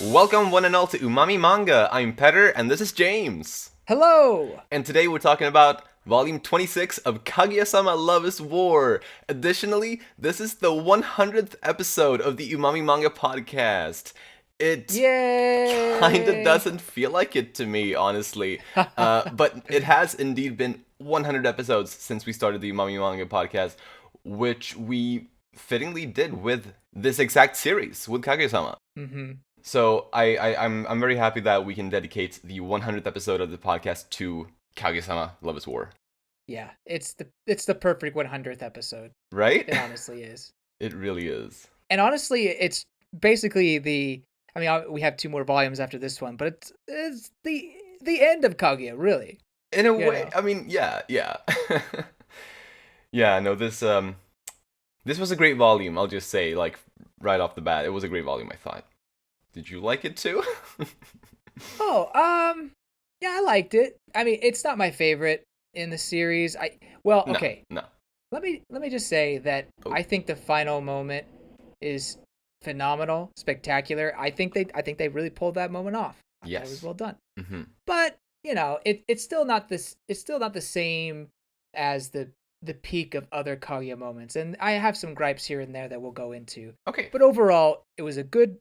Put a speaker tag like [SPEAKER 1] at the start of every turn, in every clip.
[SPEAKER 1] Welcome one and all to Umami Manga. I'm Petter and this is James.
[SPEAKER 2] Hello!
[SPEAKER 1] And today we're talking about volume 26 of Kaguya-sama Love is War. Additionally, this is the 100th episode of the Umami Manga podcast. It kinda
[SPEAKER 2] Yay!
[SPEAKER 1] doesn't feel like it to me, honestly. But it has indeed been 100 episodes since we started the Umami Manga podcast, which we fittingly did with this exact series, with Kaguya-sama.
[SPEAKER 2] Mm-hmm.
[SPEAKER 1] So I'm very happy that we can dedicate the 100th episode of the podcast to Kaguya-sama Love is War.
[SPEAKER 2] Yeah, it's the perfect 100th episode.
[SPEAKER 1] Right?
[SPEAKER 2] It honestly is.
[SPEAKER 1] It really is.
[SPEAKER 2] And honestly, it's basically we have 2 more volumes after this one, but it's the end of Kaguya, really.
[SPEAKER 1] In a way, I mean, yeah. Yeah, no, this was a great volume, I'll just say, like, right off the bat. It was a great volume, I thought. Did you like it too?
[SPEAKER 2] Yeah, I liked it. I mean, it's not my favorite in the series. Okay.
[SPEAKER 1] No.
[SPEAKER 2] Let me just say that I think the final moment is phenomenal, spectacular. I think they really pulled that moment off.
[SPEAKER 1] Yes.
[SPEAKER 2] It was well done.
[SPEAKER 1] Mm-hmm.
[SPEAKER 2] But, it's still not the same as the peak of other Kaguya moments. And I have some gripes here and there that we'll go into.
[SPEAKER 1] Okay.
[SPEAKER 2] But overall, it was a good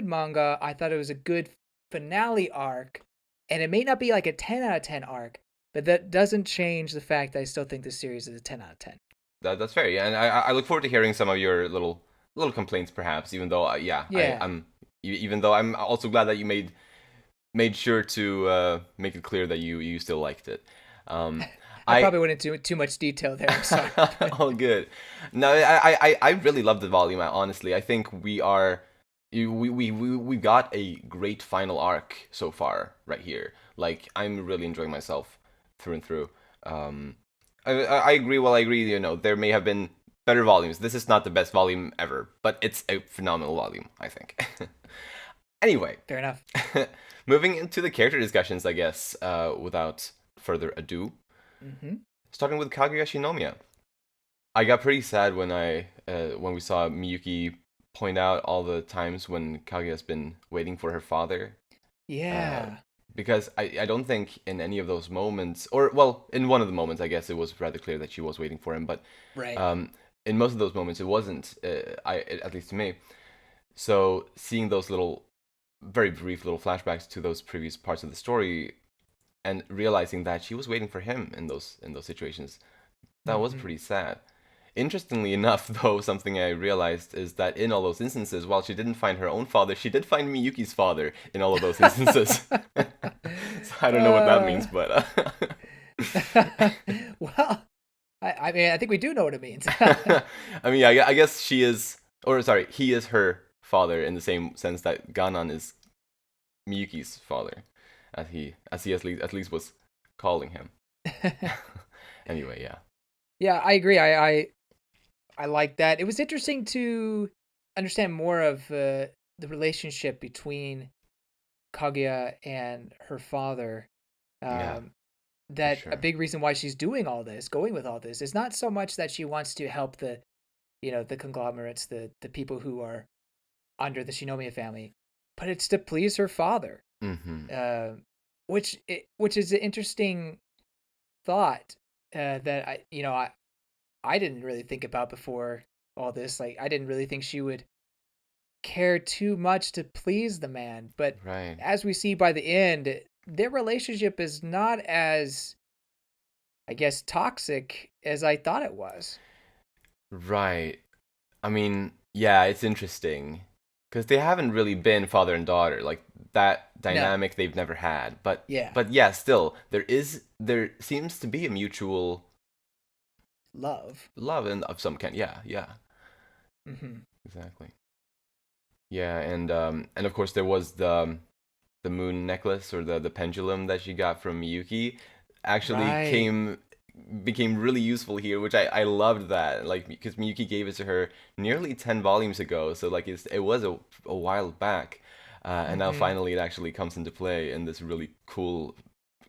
[SPEAKER 2] manga. I thought it was a good finale arc, and it may not be like a 10 out of 10 arc, but that doesn't change the fact that I still think this series is a 10 out of 10.
[SPEAKER 1] That's fair, yeah, and I look forward to hearing some of your little complaints, perhaps. Even though, even though I'm also glad that you made sure to make it clear that you still liked it.
[SPEAKER 2] I probably went into too much detail there. I'm sorry.
[SPEAKER 1] All good. No, I really love the volume. Honestly, I think we got a great final arc so far right here. Like, I'm really enjoying myself through and through. I agree. Well, I agree. There may have been better volumes. This is not the best volume ever, but it's a phenomenal volume, I think. Anyway,
[SPEAKER 2] fair enough.
[SPEAKER 1] Moving into the character discussions, I guess, without further ado.
[SPEAKER 2] Mm-hmm.
[SPEAKER 1] Starting with Kaguya Shinomiya. I got pretty sad when we saw Miyuki point out all the times when Kaguya's been waiting for her father.
[SPEAKER 2] Yeah.
[SPEAKER 1] Because I don't think in any of those moments, or, well, in one of the moments, I guess it was rather clear that she was waiting for him, but
[SPEAKER 2] right.
[SPEAKER 1] In most of those moments, it wasn't, at least to me. So seeing those very brief little flashbacks to those previous parts of the story, and realizing that she was waiting for him in those situations, that was pretty sad. Interestingly enough, though, something I realized is that in all those instances, while she didn't find her own father, she did find Miyuki's father in all of those instances. So I don't know what that means, but...
[SPEAKER 2] Well, I mean, I think we do know what it means.
[SPEAKER 1] I mean, I guess he is her father in the same sense that Ganan is Miyuki's father, as he at least was calling him. Anyway, yeah.
[SPEAKER 2] Yeah, I agree. I like that. It was interesting to understand more of the relationship between Kaguya and her father. Sure. A big reason why she's going with all this, is not so much that she wants to help the conglomerates, the people who are under the Shinomiya family, but it's to please her father.
[SPEAKER 1] Mm-hmm.
[SPEAKER 2] Which is an interesting thought that I didn't really think about before all this. Like, I didn't really think she would care too much to please the man. But
[SPEAKER 1] right.
[SPEAKER 2] As we see by the end, their relationship is not as, I guess, toxic as I thought it was.
[SPEAKER 1] Right. I mean, yeah, it's interesting. Because they haven't really been father and daughter. Like, that dynamic they've never had. But yeah, still, there seems to be a mutual...
[SPEAKER 2] love
[SPEAKER 1] and of some kind. Yeah.
[SPEAKER 2] Mm-hmm.
[SPEAKER 1] Exactly. Yeah, and of course there was the moon necklace, or the pendulum that she got from Miyuki. Actually became really useful here, which I loved that, like, because Miyuki gave it to her nearly 10 volumes ago, so like it was a while back, and now finally it actually comes into play in this really cool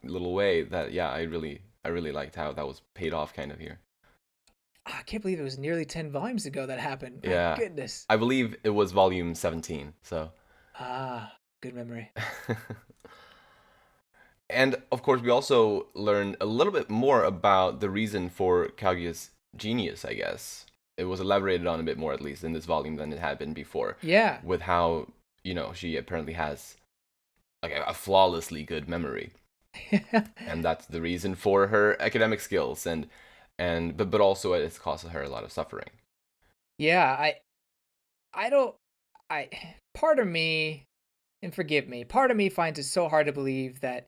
[SPEAKER 1] little way that, yeah, I really liked how that was paid off kind of here.
[SPEAKER 2] I can't believe it was nearly 10 volumes ago that happened.
[SPEAKER 1] Yeah.
[SPEAKER 2] My goodness.
[SPEAKER 1] I believe it was volume 17, so.
[SPEAKER 2] good memory.
[SPEAKER 1] And of course, we also learned a little bit more about the reason for Kaguya's genius, I guess. It was elaborated on a bit more, at least, in this volume than it had been before.
[SPEAKER 2] Yeah.
[SPEAKER 1] With how, she apparently has like a flawlessly good memory. And that's the reason for her academic skills but also it's caused her a lot of suffering.
[SPEAKER 2] Yeah, I don't I part of me, and forgive me, part of me finds it so hard to believe that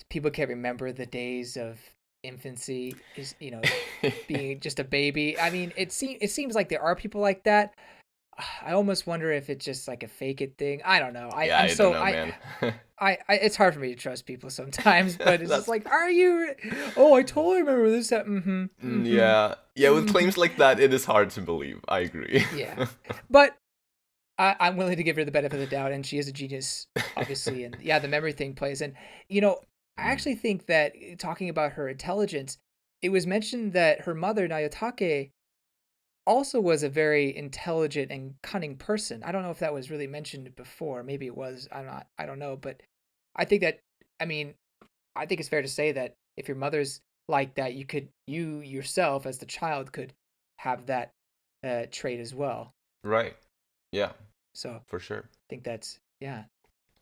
[SPEAKER 2] people can't remember the days of infancy, is being just a baby. I mean, it seems like there are people like that. I almost wonder if it's just like a fake it thing. I don't know. I
[SPEAKER 1] Yeah,
[SPEAKER 2] I'm
[SPEAKER 1] I don't
[SPEAKER 2] so
[SPEAKER 1] know, man.
[SPEAKER 2] it's hard for me to trust people sometimes, but it's just
[SPEAKER 1] That's
[SPEAKER 2] like, are you? Oh, I totally remember this. That
[SPEAKER 1] yeah. With claims like that, it is hard to believe. I agree.
[SPEAKER 2] yeah, but I'm willing to give her the benefit of the doubt, and she is a genius, obviously, and yeah, the memory thing plays. And I
[SPEAKER 1] Mm.
[SPEAKER 2] actually think that talking about her intelligence, it was mentioned that her mother Nayotake also was a very intelligent and cunning person. I don't know if that was really mentioned before. Maybe it was. I don't know. But I think that. I mean, I think it's fair to say that if your mother's like that, you yourself as the child could have that trait as well.
[SPEAKER 1] Right. Yeah,
[SPEAKER 2] So I
[SPEAKER 1] for sure.
[SPEAKER 2] think that's, yeah,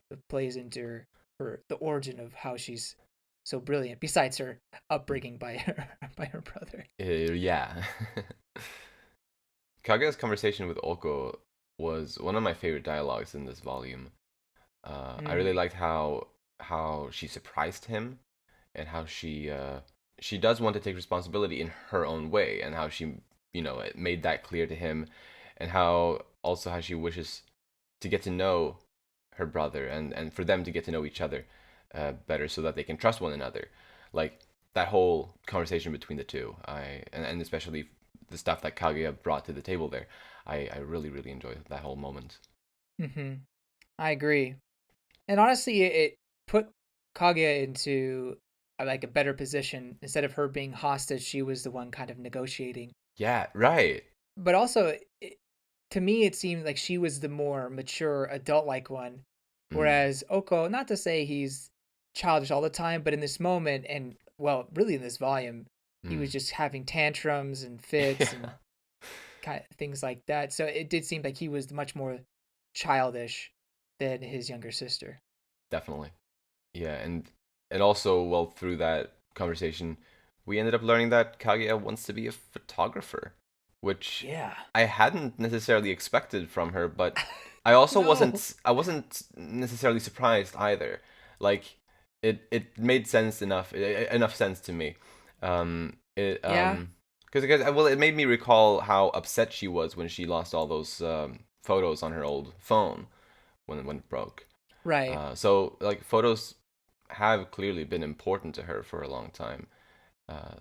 [SPEAKER 2] it plays into the origin of how she's so brilliant. Besides her upbringing by her brother.
[SPEAKER 1] Yeah. Kaguya's conversation with Oko was one of my favorite dialogues in this volume. I really
[SPEAKER 2] Mm,
[SPEAKER 1] liked how she surprised him, and how she does want to take responsibility in her own way, and how she it made that clear to him, and how she wishes to get to know her brother, and for them to get to know each other better, so that they can trust one another. Like that whole conversation between the two, and especially the stuff that Kaguya brought to the table there. I really really enjoyed that whole moment.
[SPEAKER 2] mm-hmm. I agree. And honestly, it put Kaguya into like a better position. Instead of her being hostage, she was the one kind of negotiating.
[SPEAKER 1] Yeah, right.
[SPEAKER 2] But also, to me, it seemed like she was the more mature, adult-like one,
[SPEAKER 1] Mm,
[SPEAKER 2] whereas Oko, not to say he's childish all the time, but in this moment, and well, really in this volume, he was
[SPEAKER 1] mm.
[SPEAKER 2] just having tantrums and fits
[SPEAKER 1] Yeah,
[SPEAKER 2] and kind of things like that. So it did seem like he was much more childish than his younger sister.
[SPEAKER 1] definitely. Yeah, and also, well, through that conversation, we ended up learning that Kaguya wants to be a photographer, which
[SPEAKER 2] Yeah.
[SPEAKER 1] I hadn't necessarily expected from her, but I also
[SPEAKER 2] No.
[SPEAKER 1] wasn't necessarily surprised either. Like it made sense enough sense to me. It
[SPEAKER 2] Yeah.
[SPEAKER 1] because well, it made me recall how upset she was when she lost all those photos on her old phone when it broke.
[SPEAKER 2] Right.
[SPEAKER 1] So like photos have clearly been important to her for a long time.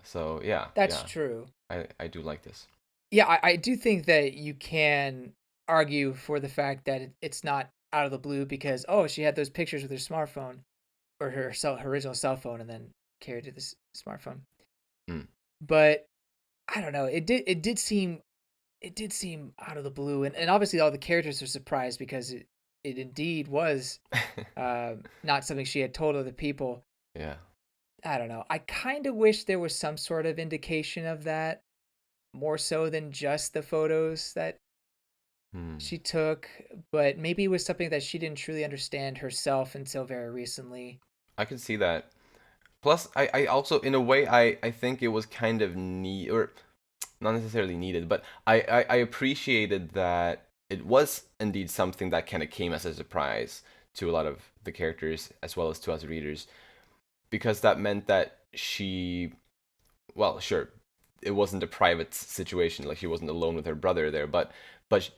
[SPEAKER 1] So yeah,
[SPEAKER 2] That's
[SPEAKER 1] yeah,
[SPEAKER 2] true.
[SPEAKER 1] I do like this.
[SPEAKER 2] Yeah, I do think that you can argue for the fact that it's not out of the blue because, oh, she had those pictures with her smartphone or her original cell phone and then carried to this smartphone.
[SPEAKER 1] Mm.
[SPEAKER 2] But I don't know. It did seem out of the blue, and obviously all the characters are surprised because it indeed was not something she had told other people.
[SPEAKER 1] Yeah.
[SPEAKER 2] I don't know. I kind of wish there was some sort of indication of that, more so than just the photos that
[SPEAKER 1] Hmm.
[SPEAKER 2] she took, but maybe it was something that she didn't truly understand herself until very recently.
[SPEAKER 1] I can see that. Plus, I also, in a way, I think it was kind of neat, or not necessarily needed, but I appreciated that it was indeed something that kind of came as a surprise to a lot of the characters as well as to us readers, because that meant that well, sure, it wasn't a private situation, like she wasn't alone with her brother there, but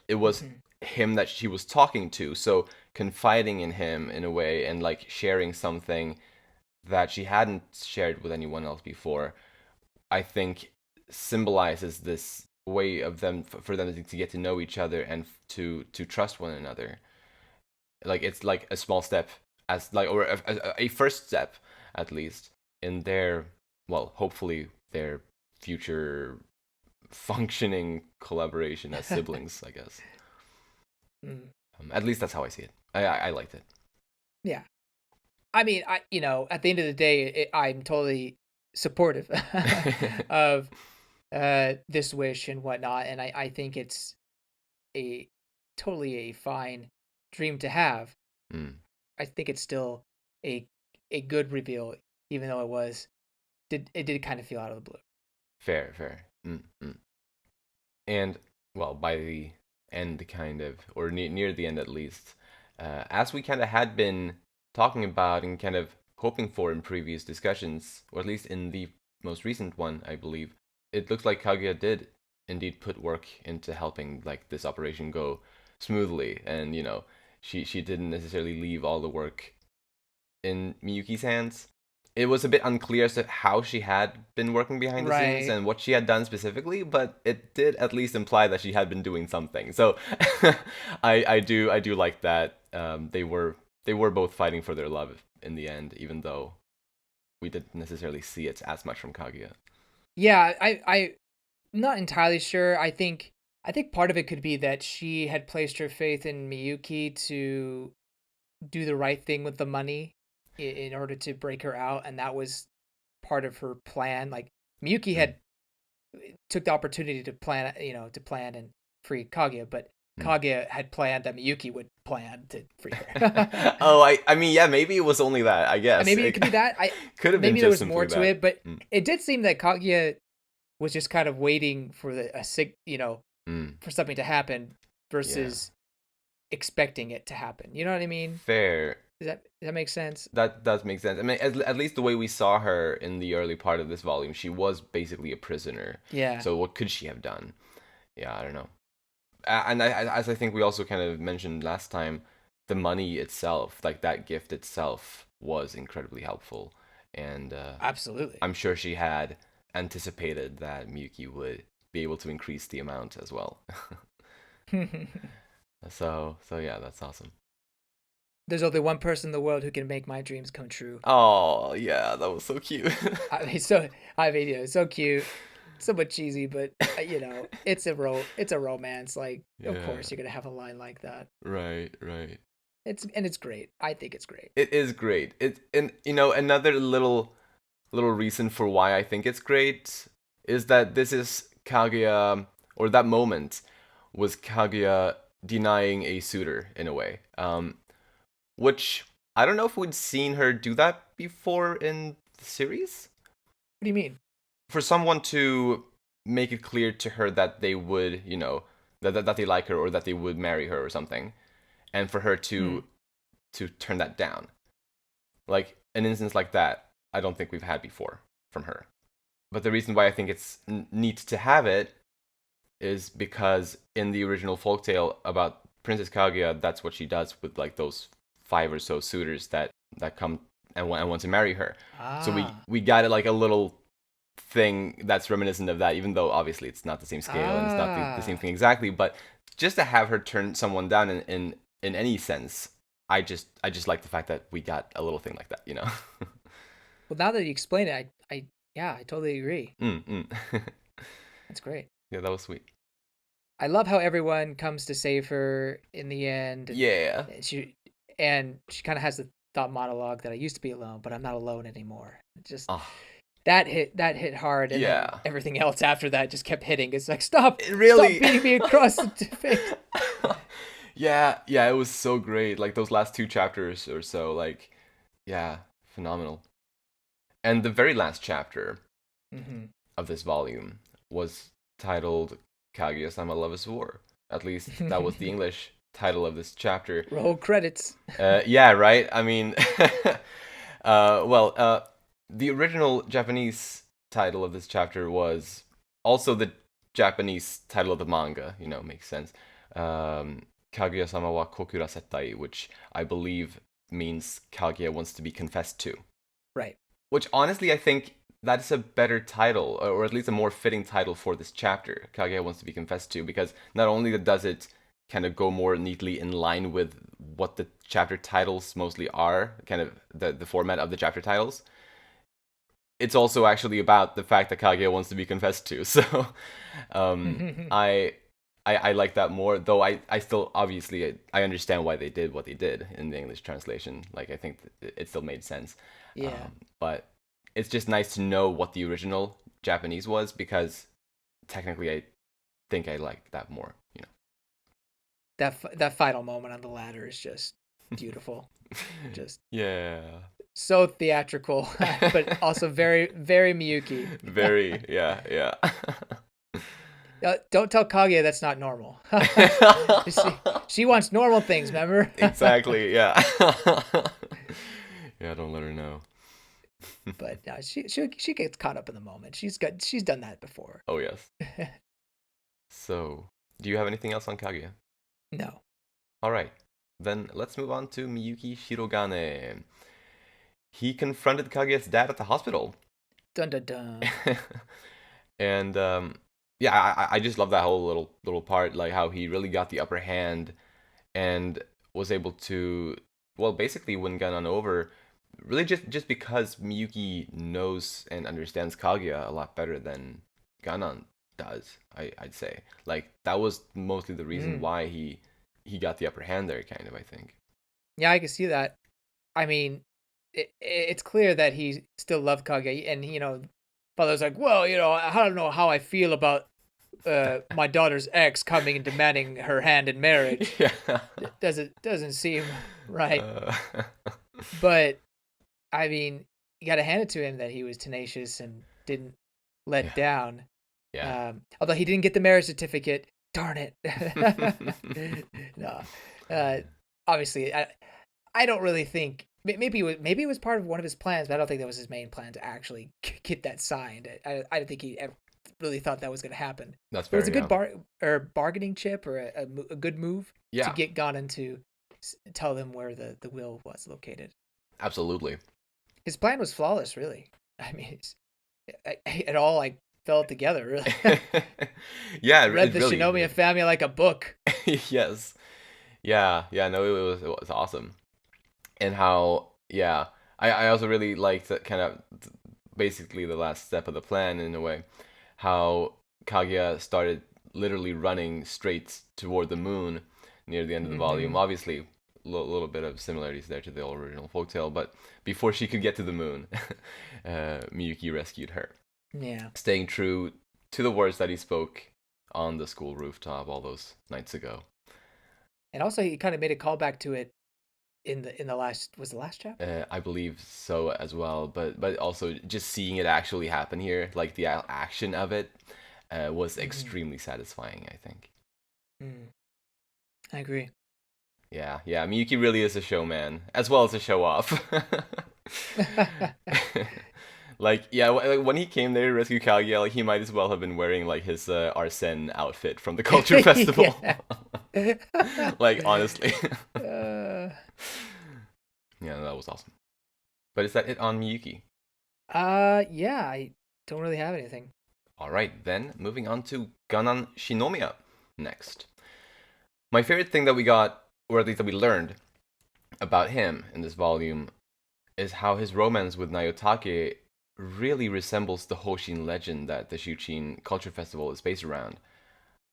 [SPEAKER 1] it was
[SPEAKER 2] Hmm.
[SPEAKER 1] him that she was talking to, so confiding in him in a way, and like sharing something that she hadn't shared with anyone else before, I think symbolizes this way of them for them to get to know each other, and to trust one another. Like it's like a small step, as like, or a first step at least, in their, well, hopefully their future functioning collaboration as siblings, I guess.
[SPEAKER 2] Mm.
[SPEAKER 1] At least that's how I see it. I liked it.
[SPEAKER 2] Yeah. I mean, at the end of the day, I'm totally supportive of this wish and whatnot, and I think it's a totally a fine dream to have.
[SPEAKER 1] Mm.
[SPEAKER 2] I think it's still a a good reveal, even though it did kind of feel out of the blue.
[SPEAKER 1] Fair, fair. Mm. And well, by the end, kind of, or near the end at least, as we kind of had been talking about and kind of hoping for in previous discussions, or at least in the most recent one, I believe, it looks like Kaguya did indeed put work into helping like this operation go smoothly, and she didn't necessarily leave all the work in Miyuki's hands. It was a bit unclear as to how she had been working behind the scenes
[SPEAKER 2] Right.
[SPEAKER 1] and what she had done specifically, but it did at least imply that she had been doing something. So I do like that. They were both fighting for their love in the end, even though we didn't necessarily see it as much from Kaguya.
[SPEAKER 2] Yeah, I'm not entirely sure. I think part of it could be that she had placed her faith in Miyuki to do the right thing with the money in order to break her out, and that was part of her plan. Like Miyuki
[SPEAKER 1] Mm,
[SPEAKER 2] had took the opportunity to plan, to plan and free Kaguya, but
[SPEAKER 1] mm.
[SPEAKER 2] Kaguya had planned that Miyuki would plan to free her.
[SPEAKER 1] Oh, I mean, yeah, maybe it was only that. I
[SPEAKER 2] And
[SPEAKER 1] guess
[SPEAKER 2] maybe it
[SPEAKER 1] it
[SPEAKER 2] could be that. I
[SPEAKER 1] could have been
[SPEAKER 2] Maybe there
[SPEAKER 1] just
[SPEAKER 2] was more
[SPEAKER 1] simply
[SPEAKER 2] to
[SPEAKER 1] that.
[SPEAKER 2] it, but
[SPEAKER 1] Mm,
[SPEAKER 2] it did seem that Kaguya was just kind of waiting for
[SPEAKER 1] mm,
[SPEAKER 2] for something to happen
[SPEAKER 1] yeah,
[SPEAKER 2] versus expecting it to happen. You know what I mean?
[SPEAKER 1] fair.
[SPEAKER 2] Does that make sense?
[SPEAKER 1] That does make sense. I mean, at least the way we saw her in the early part of this volume, she was basically a prisoner.
[SPEAKER 2] Yeah.
[SPEAKER 1] So what could she have done? Yeah, I don't know. And as I think we also kind of mentioned last time, the money itself, like that gift itself, was incredibly helpful. And
[SPEAKER 2] Absolutely.
[SPEAKER 1] I'm sure she had anticipated that Miyuki would be able to increase the amount as well. So yeah, that's awesome.
[SPEAKER 2] There's only one person in the world who can make my dreams come true.
[SPEAKER 1] Oh yeah, that was so cute.
[SPEAKER 2] It's so cute, somewhat cheesy, but it's a romance. Like, of
[SPEAKER 1] Yeah,
[SPEAKER 2] course, you're gonna have a line like that.
[SPEAKER 1] right, right.
[SPEAKER 2] It's great. I think it's great.
[SPEAKER 1] It is great. And another little reason for why I think it's great is that this is Kaguya, or that moment was Kaguya denying a suitor in a way. Which I don't know if we'd seen her do that before in the series.
[SPEAKER 2] What do you mean?
[SPEAKER 1] For someone to make it clear to her that they would, that they like her or that they would marry her or something, and for her
[SPEAKER 2] Hmm.
[SPEAKER 1] to turn that down. Like an instance like that, I don't think we've had before from her. But the reason why I think it's neat to have it is because in the original folktale about Princess Kaguya, that's what she does with like those five or so suitors that come and want to marry her. So we
[SPEAKER 2] Ah.
[SPEAKER 1] we got it like a little thing that's reminiscent of that, even though obviously it's not the same scale and it's not the same
[SPEAKER 2] Ah.
[SPEAKER 1] thing exactly. But just to have her turn someone down in any sense, I just like the fact that we got a little thing like that.
[SPEAKER 2] Well, now that you explain it, yeah, I totally agree.
[SPEAKER 1] Mm, mm.
[SPEAKER 2] That's great.
[SPEAKER 1] Yeah, that was sweet.
[SPEAKER 2] I love how everyone comes to save her in the end, and
[SPEAKER 1] Yeah.
[SPEAKER 2] she kind of has the thought monologue that I used to be alone, but I'm not alone anymore. It just
[SPEAKER 1] Oh,
[SPEAKER 2] that hit hard, and then
[SPEAKER 1] yeah.
[SPEAKER 2] everything else after that just kept hitting. It's like stop,
[SPEAKER 1] It
[SPEAKER 2] stop
[SPEAKER 1] really.
[SPEAKER 2] beating me across the face.
[SPEAKER 1] Yeah, it was so great. Like those last two chapters or so, like, yeah, phenomenal. And the very last chapter
[SPEAKER 2] Hmm.
[SPEAKER 1] of this volume was titled Kaguya-sama Love is War. At least that was the English title of this chapter.
[SPEAKER 2] Roll credits.
[SPEAKER 1] Yeah, right. I mean, well, the original Japanese title of this chapter was also the Japanese title of the manga. Makes sense. Kaguya-sama wa kokura settai, which I believe means Kaguya wants to be confessed to.
[SPEAKER 2] Right.
[SPEAKER 1] Which honestly, I think that's a better title, or at least a more fitting title for this chapter. Kaguya wants to be confessed to, because not only does it kind of go more neatly in line with what the chapter titles mostly are, kind of the format of the chapter titles, it's also actually about the fact that Kaguya wants to be confessed to. So, I I like that more, though I still obviously I understand why they did what they did in the English translation. Like I think it still made sense.
[SPEAKER 2] Yeah.
[SPEAKER 1] But it's just nice to know what the original Japanese was because technically I think I like that more, you
[SPEAKER 2] That final moment on the ladder is just beautiful.
[SPEAKER 1] know.
[SPEAKER 2] Just
[SPEAKER 1] Yeah.
[SPEAKER 2] so theatrical, but also very, very Miyuki.
[SPEAKER 1] Very, yeah, yeah.
[SPEAKER 2] Don't tell Kaguya that's not normal. She wants normal things, remember?
[SPEAKER 1] Exactly, yeah. Yeah, don't let her know.
[SPEAKER 2] But no, she gets caught up in the moment. She's done that before.
[SPEAKER 1] Oh, yes. So, do you have anything else on Kaguya?
[SPEAKER 2] No.
[SPEAKER 1] All right, then let's move on to Miyuki Shirogane. He confronted Kaguya's dad at the hospital.
[SPEAKER 2] Dun dun dun.
[SPEAKER 1] And yeah, I just love that whole little part, like how he really got the upper hand and was able to, well, basically win Ganon over, really just because Miyuki knows and understands Kaguya a lot better than Ganon does. I'd say like that was mostly the reason
[SPEAKER 2] Mm.
[SPEAKER 1] why he got the upper hand there, kind of. I think.
[SPEAKER 2] Yeah, I can see that. I mean, it's clear that he still loved Kaguya, and father's like, well, I don't know how I feel about my daughter's ex coming and demanding her hand in marriage.
[SPEAKER 1] Yeah.
[SPEAKER 2] Doesn't seem right.
[SPEAKER 1] Uh,
[SPEAKER 2] But I mean, you got to hand it to him that he was tenacious and didn't let
[SPEAKER 1] yeah.
[SPEAKER 2] down.
[SPEAKER 1] Yeah.
[SPEAKER 2] Although he didn't get the marriage certificate. Darn it. No. Obviously, I don't really think maybe it was part of one of his plans, but I don't think that was his main plan to actually get that signed. I don't think he ever really thought that was going to happen.
[SPEAKER 1] That's
[SPEAKER 2] But it was
[SPEAKER 1] fair.
[SPEAKER 2] a good
[SPEAKER 1] Yeah.
[SPEAKER 2] bargaining chip or a good move to
[SPEAKER 1] Yeah.
[SPEAKER 2] get Ganon to tell them where the will was located.
[SPEAKER 1] Absolutely.
[SPEAKER 2] His plan was flawless, really. I mean, it all like fell together, really.
[SPEAKER 1] Yeah,
[SPEAKER 2] Read
[SPEAKER 1] it
[SPEAKER 2] the
[SPEAKER 1] really
[SPEAKER 2] Shinomiya
[SPEAKER 1] did.
[SPEAKER 2] family like a book.
[SPEAKER 1] Yes. Yeah. Yeah. No, it was awesome. And how, yeah, I also really liked that kind of basically the last step of the plan in a way, how Kaguya started literally running straight toward the moon near the end of the volume.
[SPEAKER 2] Mm-hmm.
[SPEAKER 1] Obviously, a little bit of similarities there to the original folktale, but before she could get to the moon, Miyuki rescued her,
[SPEAKER 2] Yeah.
[SPEAKER 1] staying true to the words that he spoke on the school rooftop all those nights ago.
[SPEAKER 2] And also, he kind of made a callback to it in the last was the last chapter.
[SPEAKER 1] I believe so as well, but also just seeing it actually happen here, like the action of it, was
[SPEAKER 2] Mm-hmm.
[SPEAKER 1] extremely satisfying. I think.
[SPEAKER 2] Mm, I agree.
[SPEAKER 1] Yeah, yeah. Miyuki really is a showman as well as a show off. Like, yeah, like when he came there to rescue Kaguya, like he might as well have been wearing like his Arsene outfit from the culture festival.
[SPEAKER 2] Yeah.
[SPEAKER 1] Like honestly.
[SPEAKER 2] uh,
[SPEAKER 1] Yeah, that was awesome. But is that it on Miyuki?
[SPEAKER 2] yeah, I don't really have anything.
[SPEAKER 1] All right, then moving on to Ganan Shinomiya next. My favorite thing that we got, or at least that we learned about him in this volume, is how his romance with Nayotake really resembles the Hoshin legend that the Shuchin Culture Festival is based around.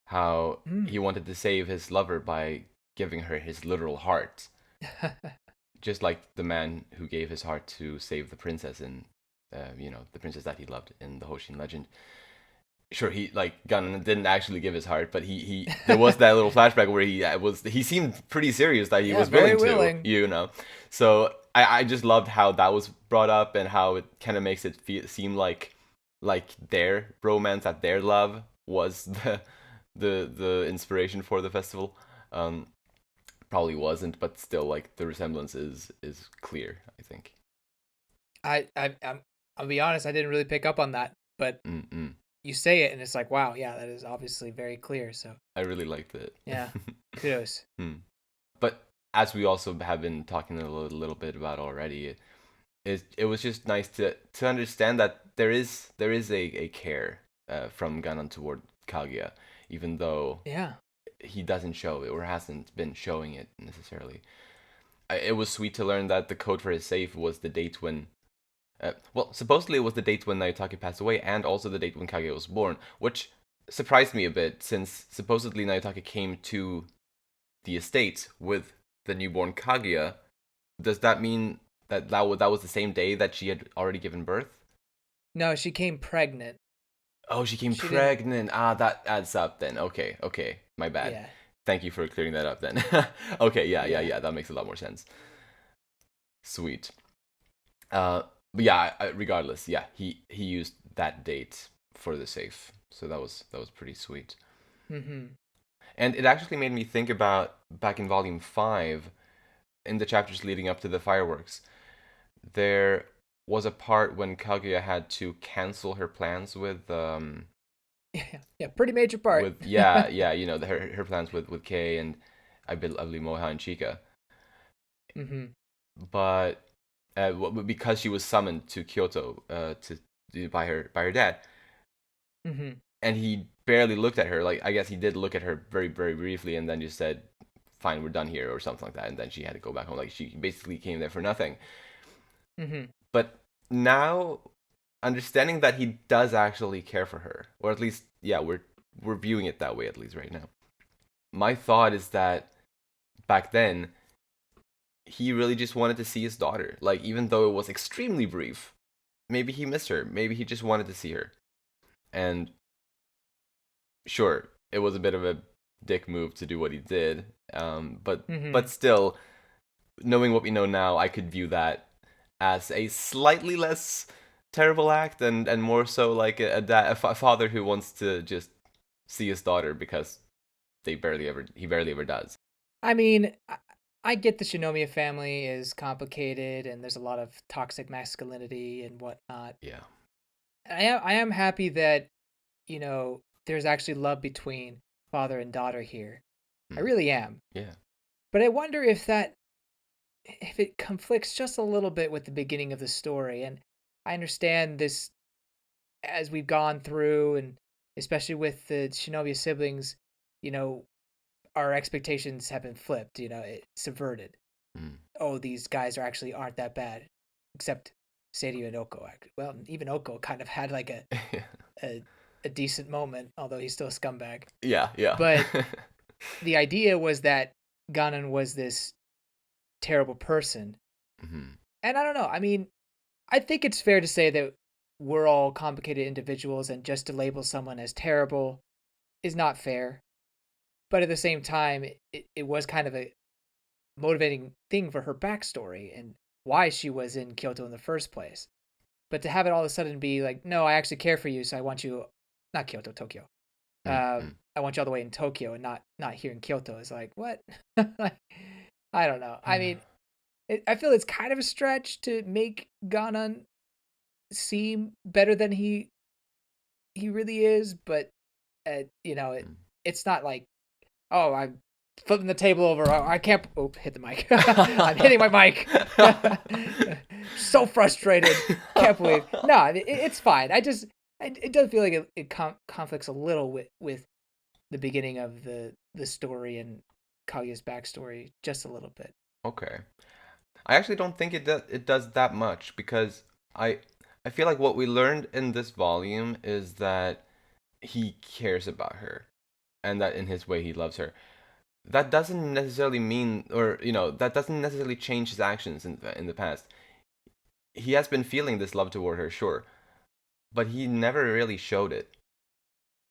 [SPEAKER 1] How he
[SPEAKER 2] Mm.
[SPEAKER 1] wanted to save his lover by giving her his literal heart, just like the man who gave his heart to save the princess in, the princess that he loved in the Hoshin legend. Sure, he like Gunn didn't actually give his heart, but he there was that little flashback where he seemed pretty serious that he
[SPEAKER 2] Yeah,
[SPEAKER 1] was
[SPEAKER 2] very
[SPEAKER 1] willing to,
[SPEAKER 2] willing.
[SPEAKER 1] So I just loved how that was brought up and how it kind of makes it seem like their romance, that their love was the inspiration for the festival. Um, Probably wasn't, but still, like the resemblance is clear, I think.
[SPEAKER 2] I'll be honest, I didn't really pick up on that, but
[SPEAKER 1] Mm-mm.
[SPEAKER 2] you say it and it's like, wow, yeah, that is obviously very clear. So
[SPEAKER 1] I really liked it.
[SPEAKER 2] yeah, kudos.
[SPEAKER 1] Hmm. But as we also have been talking a little bit about already, it was just nice to understand that there is a care from Ganon toward Kaguya, even though
[SPEAKER 2] Yeah.
[SPEAKER 1] he doesn't show it or hasn't been showing it necessarily. It was sweet to learn that the code for his safe was the date when. Well, supposedly it was the date when Naitake passed away, and also the date when Kaguya was born, which surprised me a bit, since supposedly Nayotake came to the estate with the newborn Kaguya. Does that mean that that was the same day that she had already given birth?
[SPEAKER 2] No, she came pregnant.
[SPEAKER 1] Oh, she came
[SPEAKER 2] She didn't.
[SPEAKER 1] pregnant. Ah, that adds up then. Okay, okay. My bad.
[SPEAKER 2] Yeah,
[SPEAKER 1] Thank you for clearing that up then. Okay, yeah, yeah,
[SPEAKER 2] yeah.
[SPEAKER 1] yeah. That makes a lot more sense. Sweet. Uh, but yeah, regardless, yeah, he used that date for the safe. So that was pretty sweet.
[SPEAKER 2] Mm-hmm.
[SPEAKER 1] And it actually made me think about back in volume 5 in the chapters leading up to the fireworks. There was a part when Kaguya had to cancel her plans
[SPEAKER 2] Yeah, yeah. Pretty major part.
[SPEAKER 1] yeah, yeah, her plans with Kei and I believe Moha and Chika.
[SPEAKER 2] Mm-hmm.
[SPEAKER 1] But because she was summoned to Kyoto by her dad,
[SPEAKER 2] Mm-hmm.
[SPEAKER 1] and he barely looked at her. Like, I guess he did look at her very very briefly, and then just said, "Fine, we're done here," or something like that. And then she had to go back home. Like, she basically came there for nothing.
[SPEAKER 2] Mm-hmm.
[SPEAKER 1] But now, understanding that he does actually care for her, or at least, yeah, we're viewing it that way at least right now. My thought is that back then he really just wanted to see his daughter. Like, even though it was extremely brief, maybe he missed her. Maybe he just wanted to see her. And sure, it was a bit of a dick move to do what he did.
[SPEAKER 2] Mm-hmm.
[SPEAKER 1] But still, knowing what we know now, I could view that as a slightly less terrible act, and more so like a father who wants to just see his daughter because he barely ever does.
[SPEAKER 2] I mean, I get the Shinomiya family is complicated and there's a lot of toxic masculinity and whatnot.
[SPEAKER 1] Yeah.
[SPEAKER 2] I am happy that, there's actually love between father and daughter here. I
[SPEAKER 1] Mm.
[SPEAKER 2] really am.
[SPEAKER 1] Yeah.
[SPEAKER 2] But I wonder if it conflicts just a little bit with the beginning of the story. And I understand this as we've gone through, and especially with the Shinomiya siblings, you know, our expectations have been flipped, subverted.
[SPEAKER 1] Mm.
[SPEAKER 2] Oh, these guys aren't that bad, except Sadie and Oko. Well, even Oko kind of had like a, a decent moment, although he's still a scumbag.
[SPEAKER 1] Yeah, yeah.
[SPEAKER 2] But the idea was that Ganon was this terrible person.
[SPEAKER 1] Hmm.
[SPEAKER 2] And I don't know. I mean, I think it's fair to say that we're all complicated individuals, and just to label someone as terrible is not fair. But at the same time, it was kind of a motivating thing for her backstory and why she was in Kyoto in the first place. But to have it all of a sudden be like, no, I actually care for you, so I want you, not Kyoto, Tokyo.
[SPEAKER 1] Mm-hmm.
[SPEAKER 2] I want you all the way in Tokyo and not here in Kyoto is like, what? I don't know. I mean, I feel it's kind of a stretch to make Ganon seem better than he really is, but it's not like, oh, I'm flipping the table over. Oh, I can't. Oh, hit the mic. I'm hitting my mic. So frustrated. Can't believe. No, it's fine. It does feel like it conflicts a little with the beginning of the story and Kaguya's backstory just a little bit.
[SPEAKER 1] Okay. I actually don't think it does that much, because I I feel like what we learned in this volume is that he cares about her, and that in his way he loves her. That doesn't necessarily mean, or that doesn't necessarily change his actions in the past. He has been feeling this love toward her, sure, but he never really showed it,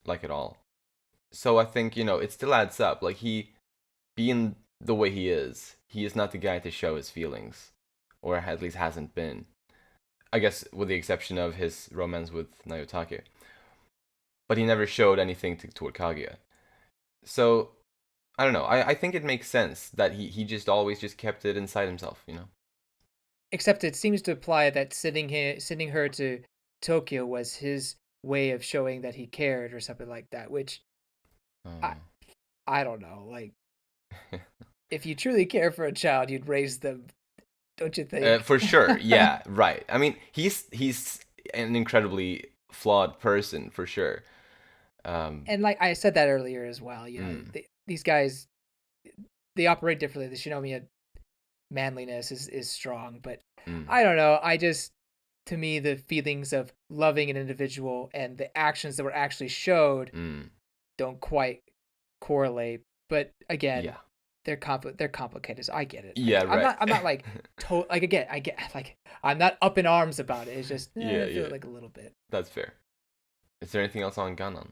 [SPEAKER 1] like, at all. So I think, it still adds up. Like, he being the way he is not the guy to show his feelings, or at least hasn't been. I guess with the exception of his romance with Nayotake. But he never showed anything toward Kaguya. So I don't know. I think it makes sense that he just always just kept it inside himself.
[SPEAKER 2] Except it seems to imply that sending her to Tokyo was his way of showing that he cared or something like that, which I
[SPEAKER 1] Oh.
[SPEAKER 2] I don't know. Like, if you truly care for a child, you'd raise them, don't you think?
[SPEAKER 1] For sure. Yeah, right. I mean, he's an incredibly flawed person, for sure. Um,
[SPEAKER 2] And like I said that earlier as well,
[SPEAKER 1] mm,
[SPEAKER 2] these guys, they operate differently. The Shinomiya manliness is strong, but
[SPEAKER 1] mm,
[SPEAKER 2] I don't know. I just to me, the feelings of loving an individual and the actions that were actually showed don't quite correlate. But again,
[SPEAKER 1] Yeah.
[SPEAKER 2] they're complicated. So I get it.
[SPEAKER 1] Yeah, right.
[SPEAKER 2] I'm not like like again. I get like I'm not up in arms about it. It's just
[SPEAKER 1] Yeah,
[SPEAKER 2] I feel
[SPEAKER 1] yeah.
[SPEAKER 2] like a little bit.
[SPEAKER 1] That's fair. Is there anything else on Ganon?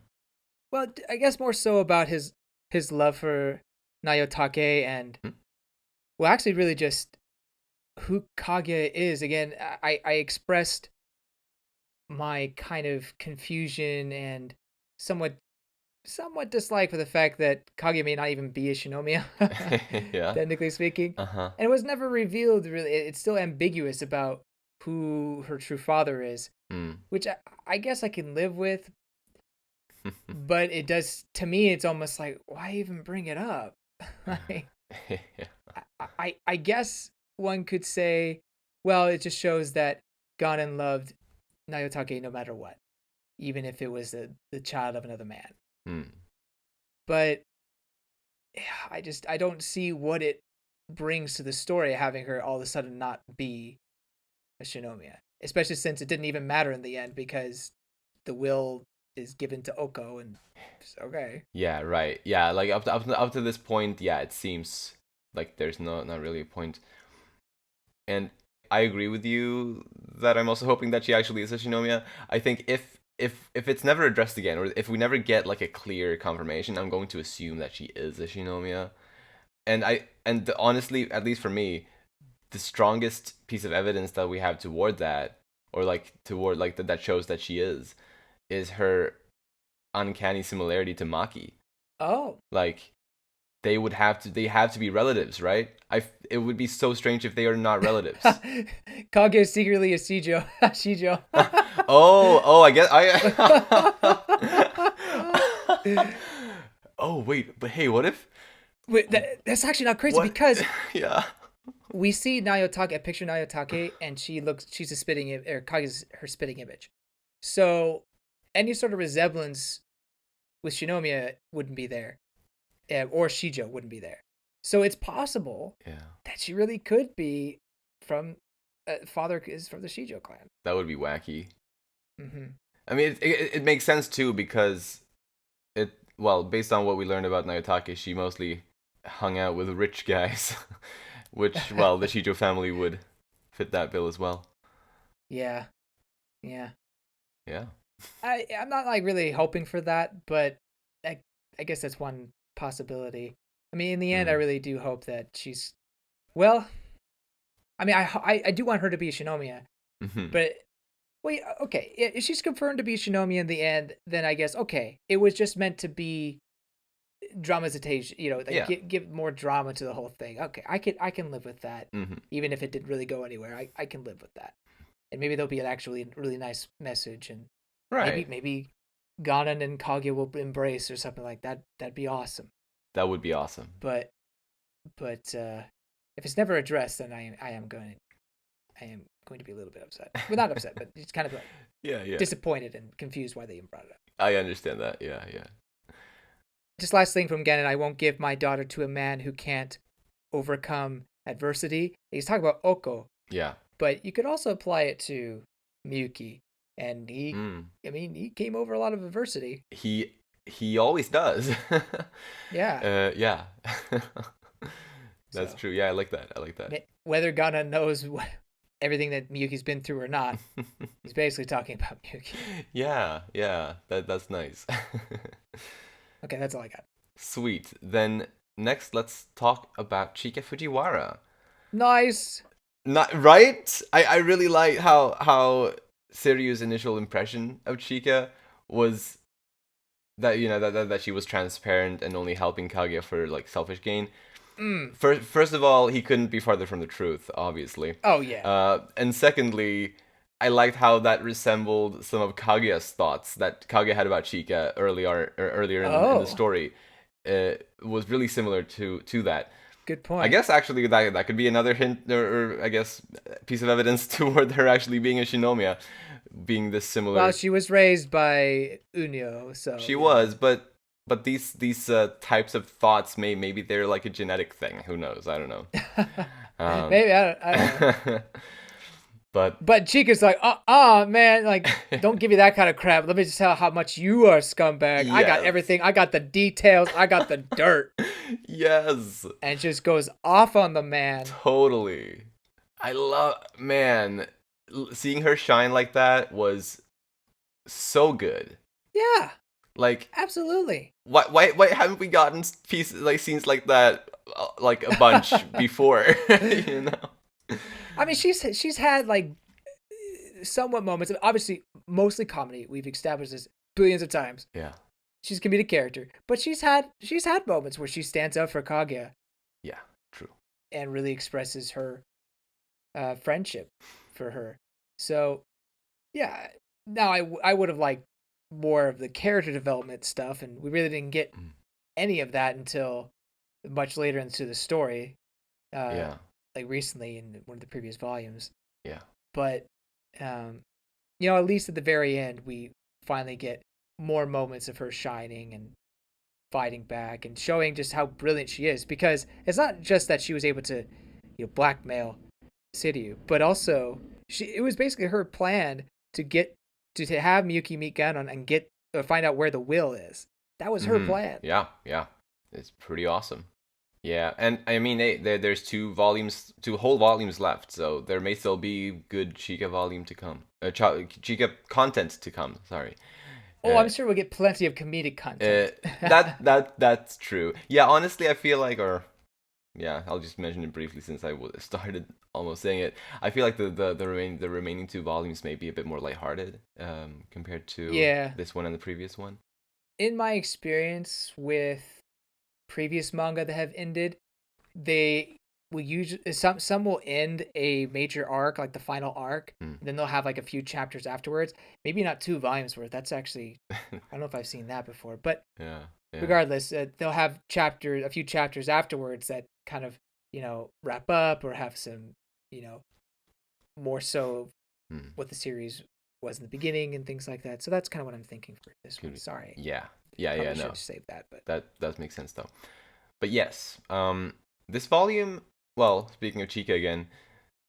[SPEAKER 2] Well, I guess more so about his love for Nayotake and
[SPEAKER 1] Hmm?
[SPEAKER 2] well, actually, really just who Kaguya is. Again, I expressed my kind of confusion and somewhat dislike for the fact that Kaguya may not even be a Shinomiya,
[SPEAKER 1] Yeah.
[SPEAKER 2] technically speaking.
[SPEAKER 1] Uh-huh.
[SPEAKER 2] And it was never revealed really. It's still ambiguous about who her true father is, which I guess I can live with, but it does, to me, it's almost like, why even bring it up? Like, I guess one could say, well, it just shows that Ganon loved Nayotake no matter what, even if it was the child of another man. But I don't see what it brings to the story having her all of a sudden not be a Shinomiya, especially since it didn't even matter in the end because the will is given to Oko and it's okay.
[SPEAKER 1] Yeah, right. Yeah, like up to this point, yeah, it seems like there's not really a point. And I agree with you that I'm also hoping that she actually is a Shinomiya. I think if it's never addressed again, or if we never get like a clear confirmation, I'm going to assume that she is a Shinomiya. And honestly, at least for me, the strongest piece of evidence that we have toward that, or like toward like that shows that she is her uncanny similarity to Maki.
[SPEAKER 2] Oh.
[SPEAKER 1] Like they have to be relatives, right? It would be so strange if they are not relatives.
[SPEAKER 2] Kage is secretly a Shijo. Shijo.
[SPEAKER 1] Oh, I guess Oh, wait, but hey, what if
[SPEAKER 2] Wait, that's actually not crazy because
[SPEAKER 1] yeah.
[SPEAKER 2] We see Nayotake, a picture of Nayotake, and she's a spitting or Kage's her spitting image. So any sort of resemblance with Shinomiya wouldn't be there, or Shijo wouldn't be there. So it's possible that she really could be from father is from the Shijo clan.
[SPEAKER 1] That would be wacky.
[SPEAKER 2] Mm-hmm.
[SPEAKER 1] I mean, it makes sense too because based on what we learned about Nayotake, she mostly hung out with rich guys, which the Shijo family would fit that bill as well.
[SPEAKER 2] Yeah.
[SPEAKER 1] Yeah.
[SPEAKER 2] I'm not like really hoping for that, but I guess that's one possibility. I mean, in the end, I really do hope that she's well. I mean, I do want her to be a Shinomiya, but wait, okay, if she's confirmed to be a Shinomiya in the end, then I guess okay, it was just meant to be dramatization, give more drama to the whole thing. Okay, I can live with that, even if it didn't really go anywhere. I can live with that, and maybe there'll be an actually really nice message, and maybe Ganon and Kaguya will embrace or something like that. That'd be awesome.
[SPEAKER 1] That would be awesome.
[SPEAKER 2] But if it's never addressed, then I am going to be a little bit upset. Well, not upset, but it's kind of like disappointed and confused why they even brought it up.
[SPEAKER 1] I understand that. Yeah.
[SPEAKER 2] Just last thing from Ganon, I won't give my daughter to a man who can't overcome adversity. He's talking about Oko.
[SPEAKER 1] Yeah.
[SPEAKER 2] But you could also apply it to Miyuki. And he came over a lot of adversity.
[SPEAKER 1] He always does.
[SPEAKER 2] Yeah.
[SPEAKER 1] Yeah. That's true. Yeah, I like that.
[SPEAKER 2] Whether Ganon knows everything that Miyuki's been through or not, he's basically talking about Miyuki.
[SPEAKER 1] Yeah. That's nice.
[SPEAKER 2] Okay, that's all I got.
[SPEAKER 1] Sweet. Then next, let's talk about Chika Fujiwara.
[SPEAKER 2] Nice.
[SPEAKER 1] Not right? I really like how Seryu's initial impression of Chika was that that she was transparent and only helping Kaguya for like selfish gain. First of all, he couldn't be farther from the truth, obviously.
[SPEAKER 2] Oh yeah.
[SPEAKER 1] And secondly, I liked how that resembled some of Kaguya's thoughts that Kaguya had about Chika earlier in the story. It was really similar to that.
[SPEAKER 2] Good point.
[SPEAKER 1] I guess actually that could be another hint or I guess piece of evidence toward her actually being a Shinomiya, being this similar.
[SPEAKER 2] Well, she was raised by Unyo, so
[SPEAKER 1] she was, but these types of thoughts maybe they're like a genetic thing. Who knows? I don't know.
[SPEAKER 2] Maybe I don't know. But Chika's like, man, like, don't give me that kind of crap. Let me just tell how much you are a scumbag. I got everything. I got the details. I got the dirt.
[SPEAKER 1] Yes.
[SPEAKER 2] And just goes off on the man.
[SPEAKER 1] Totally. Man, seeing her shine like that was so good.
[SPEAKER 2] Yeah.
[SPEAKER 1] Like,
[SPEAKER 2] absolutely.
[SPEAKER 1] Why haven't we gotten pieces like scenes like that like a bunch before? You know.
[SPEAKER 2] I mean, she's had like somewhat moments. Obviously, mostly comedy. We've established this billions of times.
[SPEAKER 1] Yeah.
[SPEAKER 2] She's a comedic character, but she's had moments where she stands up for Kaguya.
[SPEAKER 1] Yeah, true.
[SPEAKER 2] And really expresses her friendship for her. So, yeah. Now I would have liked more of the character development stuff, and we really didn't get any of that until much later into the story. Like recently in one of the previous volumes.
[SPEAKER 1] Yeah.
[SPEAKER 2] But at least at the very end, we finally get more moments of her shining and fighting back and showing just how brilliant she is. Because it's not just that she was able to, blackmail Siryu, but also it was basically her plan to get to have Miyuki meet Ganon and find out where the will is. That was her plan.
[SPEAKER 1] Yeah, it's pretty awesome. Yeah, and I mean, there's two whole volumes left, so there may still be good Chika volume to come. Chika content to come. Sorry.
[SPEAKER 2] Oh, I'm sure we'll get plenty of comedic content.
[SPEAKER 1] That's true. Yeah, honestly, I feel like, I'll just mention it briefly since I started almost saying it. I feel like the remaining two volumes may be a bit more lighthearted compared to this one and the previous one.
[SPEAKER 2] In my experience with previous manga that have ended, they will usually some will end a major arc, like the final arc, and then they'll have like a few chapters afterwards. Maybe not 2 volumes worth. That's actually I don't know if I've seen that before, but regardless, they'll have a few chapters afterwards that kind of wrap up or have some more so what the series was in the beginning and things like that. So that's kind of what I'm thinking for this one. Sorry.
[SPEAKER 1] Yeah.
[SPEAKER 2] Probably should save that, but
[SPEAKER 1] that does make sense though. But yes, this volume. Well, speaking of Chika again,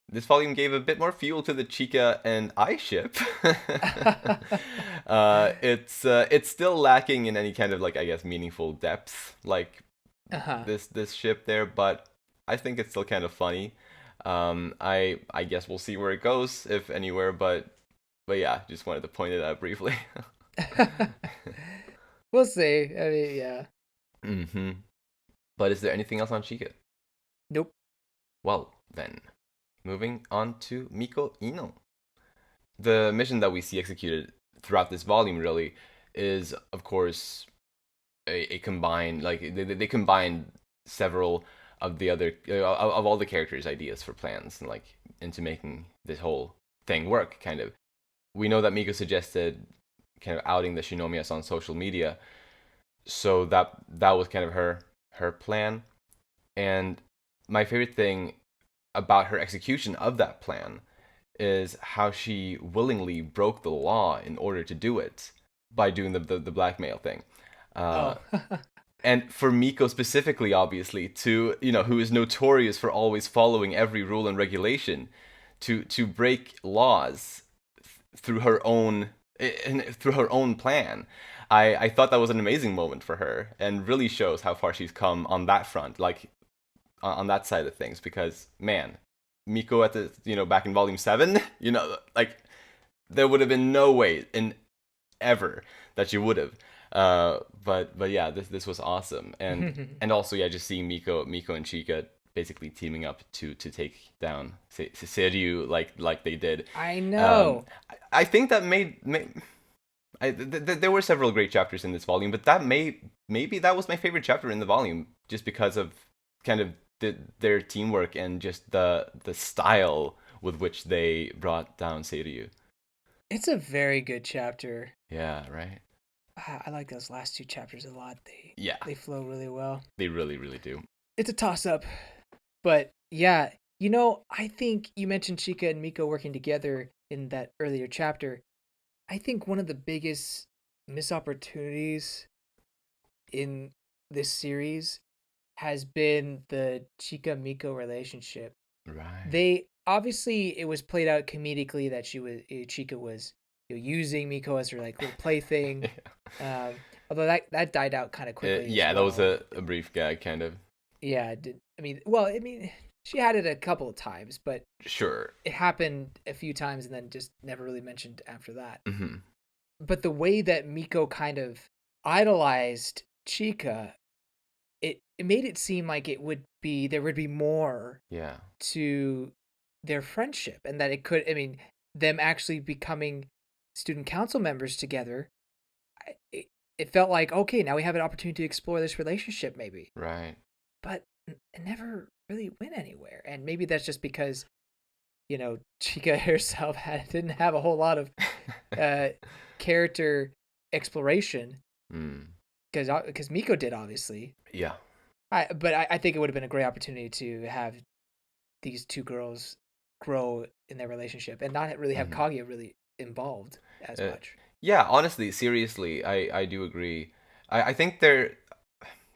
[SPEAKER 1] this volume gave a bit more fuel to the Chika and I ship. It's still lacking in any kind of like, I guess, meaningful depth like this ship there, but I think it's still kind of funny. I guess we'll see where it goes, if anywhere, but yeah, just wanted to point it out briefly.
[SPEAKER 2] We'll see. I mean, yeah.
[SPEAKER 1] But is there anything else on Chika?
[SPEAKER 2] Nope.
[SPEAKER 1] Well, then, moving on to Miko Ino. The mission that we see executed throughout this volume really is, of course, a combined, like, they combined several of the other, of all the characters' ideas for plans, and, like, into making this whole thing work, kind of. We know that Miko suggested kind of outing the Shinomiyas on social media, so that was kind of her plan. And my favorite thing about her execution of that plan is how she willingly broke the law in order to do it by doing the blackmail thing. And for Miko specifically, obviously, to who is notorious for always following every rule and regulation, to break laws through her own plan. I thought that was an amazing moment for her, and really shows how far she's come on that front, like on that side of things. Because man, Miko at the back in volume 7, like there would have been no way in ever that she would have. But yeah, this was awesome, and also just seeing Miko and Chika basically teaming up to take down Seiryu like they did.
[SPEAKER 2] I know.
[SPEAKER 1] I think that there were several great chapters in this volume, but maybe that was my favorite chapter in the volume, just because of kind of their teamwork and just the style with which they brought down Seiryu.
[SPEAKER 2] It's a very good chapter.
[SPEAKER 1] Yeah, right.
[SPEAKER 2] I like those last 2 chapters a lot. They flow really well.
[SPEAKER 1] They really, really do.
[SPEAKER 2] It's a toss-up. But yeah, I think you mentioned Chika and Miko working together in that earlier chapter. I think one of the biggest missed opportunities in this series has been the Chika-Miko relationship.
[SPEAKER 1] Right.
[SPEAKER 2] they obviously, it was played out comedically that Chika was, using Miko as her like little plaything. Um, Although that died out kind of quickly as
[SPEAKER 1] Yeah, that was
[SPEAKER 2] well.
[SPEAKER 1] a brief gag, kind of.
[SPEAKER 2] Yeah, I mean, she had it a couple of times, but
[SPEAKER 1] Sure.
[SPEAKER 2] it happened a few times and then just never really mentioned after that.
[SPEAKER 1] Hmm.
[SPEAKER 2] But the way that Miko kind of idolized Chika, it made it seem like there would be more
[SPEAKER 1] Yeah.
[SPEAKER 2] to their friendship, and that it could, I mean, them actually becoming student council members together. It felt like, okay, now we have an opportunity to explore this relationship, maybe.
[SPEAKER 1] Right.
[SPEAKER 2] But it never really went anywhere. And maybe that's just because, Chika herself didn't have a whole lot of uh, character exploration,
[SPEAKER 1] Mm.
[SPEAKER 2] because Miko did, obviously.
[SPEAKER 1] Yeah.
[SPEAKER 2] But I think it would have been a great opportunity to have these two girls grow in their relationship and not really have
[SPEAKER 1] Hmm.
[SPEAKER 2] Kaguya really involved as
[SPEAKER 1] Uh,
[SPEAKER 2] much.
[SPEAKER 1] yeah, honestly, seriously, I do agree. I think there,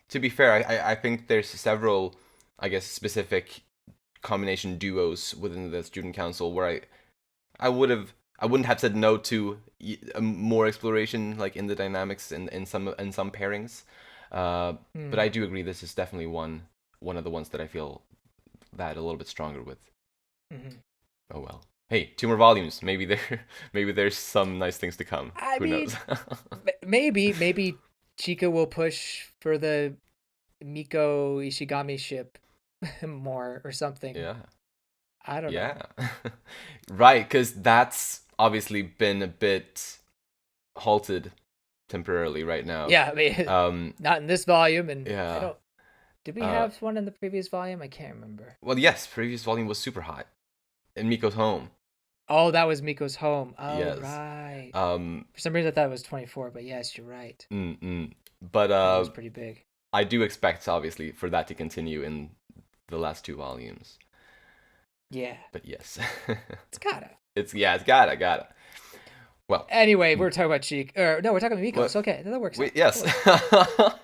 [SPEAKER 1] to be fair, I think there's several, I guess, specific combination duos within the student council where I wouldn't have said no to more exploration like in the dynamics in some pairings. But
[SPEAKER 2] Hmm.
[SPEAKER 1] I do agree this is definitely one of the ones that I feel that a little bit stronger with.
[SPEAKER 2] Mm-hmm.
[SPEAKER 1] Oh well. Hey, two more volumes. Maybe there maybe there's some nice things to come.
[SPEAKER 2] I
[SPEAKER 1] Who knows?
[SPEAKER 2] mean, maybe Chika will push for the Miko Ishigami ship more or something.
[SPEAKER 1] Yeah.
[SPEAKER 2] I don't know.
[SPEAKER 1] Yeah. Right, because that's obviously been a bit halted temporarily right now.
[SPEAKER 2] Yeah, I mean,
[SPEAKER 1] Um,
[SPEAKER 2] not in this volume, and I
[SPEAKER 1] yeah.
[SPEAKER 2] don't. Did we
[SPEAKER 1] Uh,
[SPEAKER 2] have one in the previous volume? I can't remember.
[SPEAKER 1] well, yes, previous volume was super hot. In Miko's home.
[SPEAKER 2] Oh, that was Miko's home. Oh,
[SPEAKER 1] Yes.
[SPEAKER 2] right.
[SPEAKER 1] Um,
[SPEAKER 2] For some reason, I thought it was 24, but yes, you're right.
[SPEAKER 1] but
[SPEAKER 2] That was pretty big.
[SPEAKER 1] I do expect obviously for that to continue in the last two volumes.
[SPEAKER 2] Yeah,
[SPEAKER 1] But yes.
[SPEAKER 2] it's gotta.
[SPEAKER 1] It's gotta. Well,
[SPEAKER 2] Anyway, we're talking about Cheek. Or no, we're talking about Miko.
[SPEAKER 1] what?
[SPEAKER 2] So okay, that works out.
[SPEAKER 1] Wait, yes.
[SPEAKER 2] That works.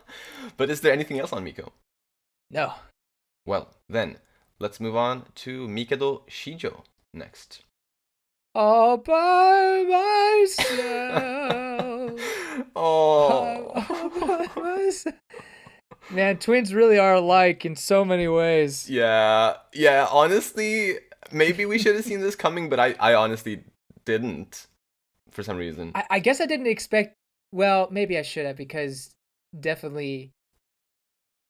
[SPEAKER 1] But is there anything else on Miko?
[SPEAKER 2] No.
[SPEAKER 1] Well, then let's move on to Mikado Shijo next.
[SPEAKER 2] All by myself.
[SPEAKER 1] Oh.
[SPEAKER 2] All by myself. Man, twins really are alike in so many ways.
[SPEAKER 1] Yeah. Honestly, maybe we should have seen this coming, but I honestly didn't for some reason.
[SPEAKER 2] I guess I didn't expect. Well, maybe I should have, because definitely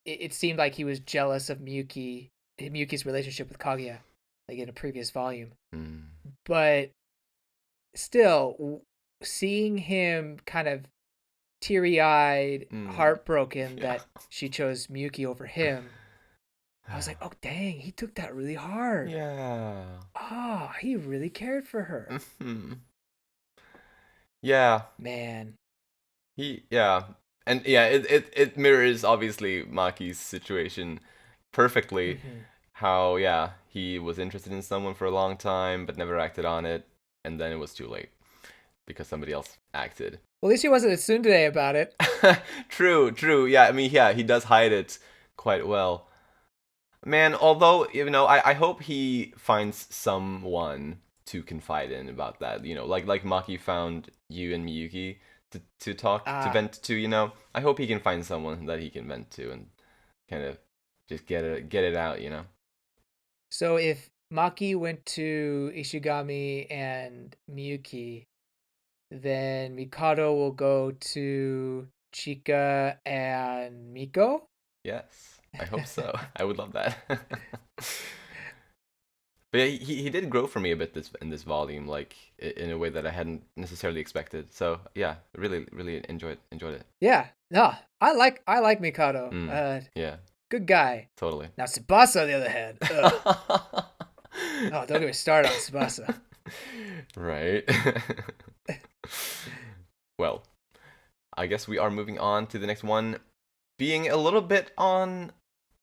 [SPEAKER 2] it seemed like he was jealous of Miyuki's relationship with Kaguya, like in a previous volume.
[SPEAKER 1] Mm.
[SPEAKER 2] But still, seeing him kind of teary-eyed, heartbroken
[SPEAKER 1] Yeah.
[SPEAKER 2] that she chose Miyuki over him, I was like, oh dang, he took that really hard.
[SPEAKER 1] Yeah.
[SPEAKER 2] Oh, he really cared for her.
[SPEAKER 1] Hmm. Yeah.
[SPEAKER 2] Man.
[SPEAKER 1] Yeah. And yeah, it mirrors obviously Maki's situation perfectly.
[SPEAKER 2] Mm-hmm.
[SPEAKER 1] How yeah, he was interested in someone for a long time but never acted on it, and then it was too late because somebody else acted.
[SPEAKER 2] Well, at least he wasn't a tsundere about it.
[SPEAKER 1] True. Yeah, I mean, yeah, he does hide it quite well. Man, although, I hope he finds someone to confide in about that, like Maki found you and Miyuki to talk, to
[SPEAKER 2] Ah,
[SPEAKER 1] vent to. I hope he can find someone that he can vent to and kind of just get it out.
[SPEAKER 2] so if Maki went to Ishigami and Miyuki, then Mikado will go to Chika and Miko.
[SPEAKER 1] Yes, I hope so. I would love that. But yeah, he did grow for me a bit in this volume, like in a way that I hadn't necessarily expected. So yeah, really enjoyed it.
[SPEAKER 2] Yeah, no, I like Mikado.
[SPEAKER 1] Yeah,
[SPEAKER 2] Good guy.
[SPEAKER 1] totally.
[SPEAKER 2] Now Tsubasa, on the other hand, oh, don't get me started on Tsubasa.
[SPEAKER 1] Right. Well, I guess we are moving on to the next one, being a little bit on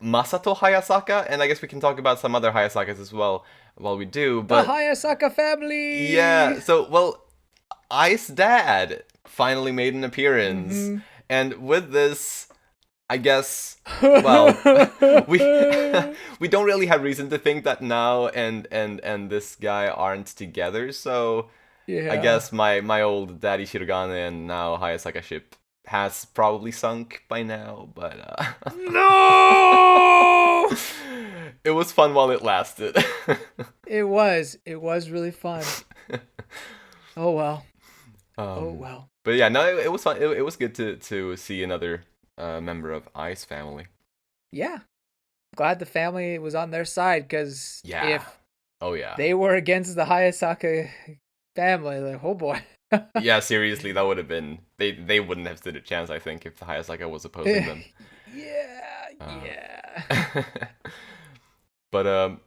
[SPEAKER 1] Masato Hayasaka, and I guess we can talk about some other Hayasakas as well while we do.
[SPEAKER 2] The
[SPEAKER 1] But
[SPEAKER 2] Hayasaka family.
[SPEAKER 1] yeah, so well, Ice Dad finally made an appearance,
[SPEAKER 2] Mm-hmm.
[SPEAKER 1] and with this, I guess, well, we we don't really have reason to think that now and this guy aren't together. So I
[SPEAKER 2] Yeah.
[SPEAKER 1] guess my old daddy Shirogane and now Hayasaka ship has probably sunk by now. But
[SPEAKER 2] No!
[SPEAKER 1] it was fun while it lasted.
[SPEAKER 2] It was. It was really fun. Oh well. Oh
[SPEAKER 1] um,
[SPEAKER 2] well.
[SPEAKER 1] but yeah, no, it was fun. It was good to see another member of I's family.
[SPEAKER 2] Yeah. Glad the family was on their side, because
[SPEAKER 1] Yeah.
[SPEAKER 2] if
[SPEAKER 1] Oh yeah.
[SPEAKER 2] they were against the Hayasaka family, like, oh boy.
[SPEAKER 1] Yeah, seriously, that would have been they wouldn't have stood a chance, I think, if the Hayasaka was opposing them.
[SPEAKER 2] Yeah,
[SPEAKER 1] Uh,
[SPEAKER 2] yeah.
[SPEAKER 1] but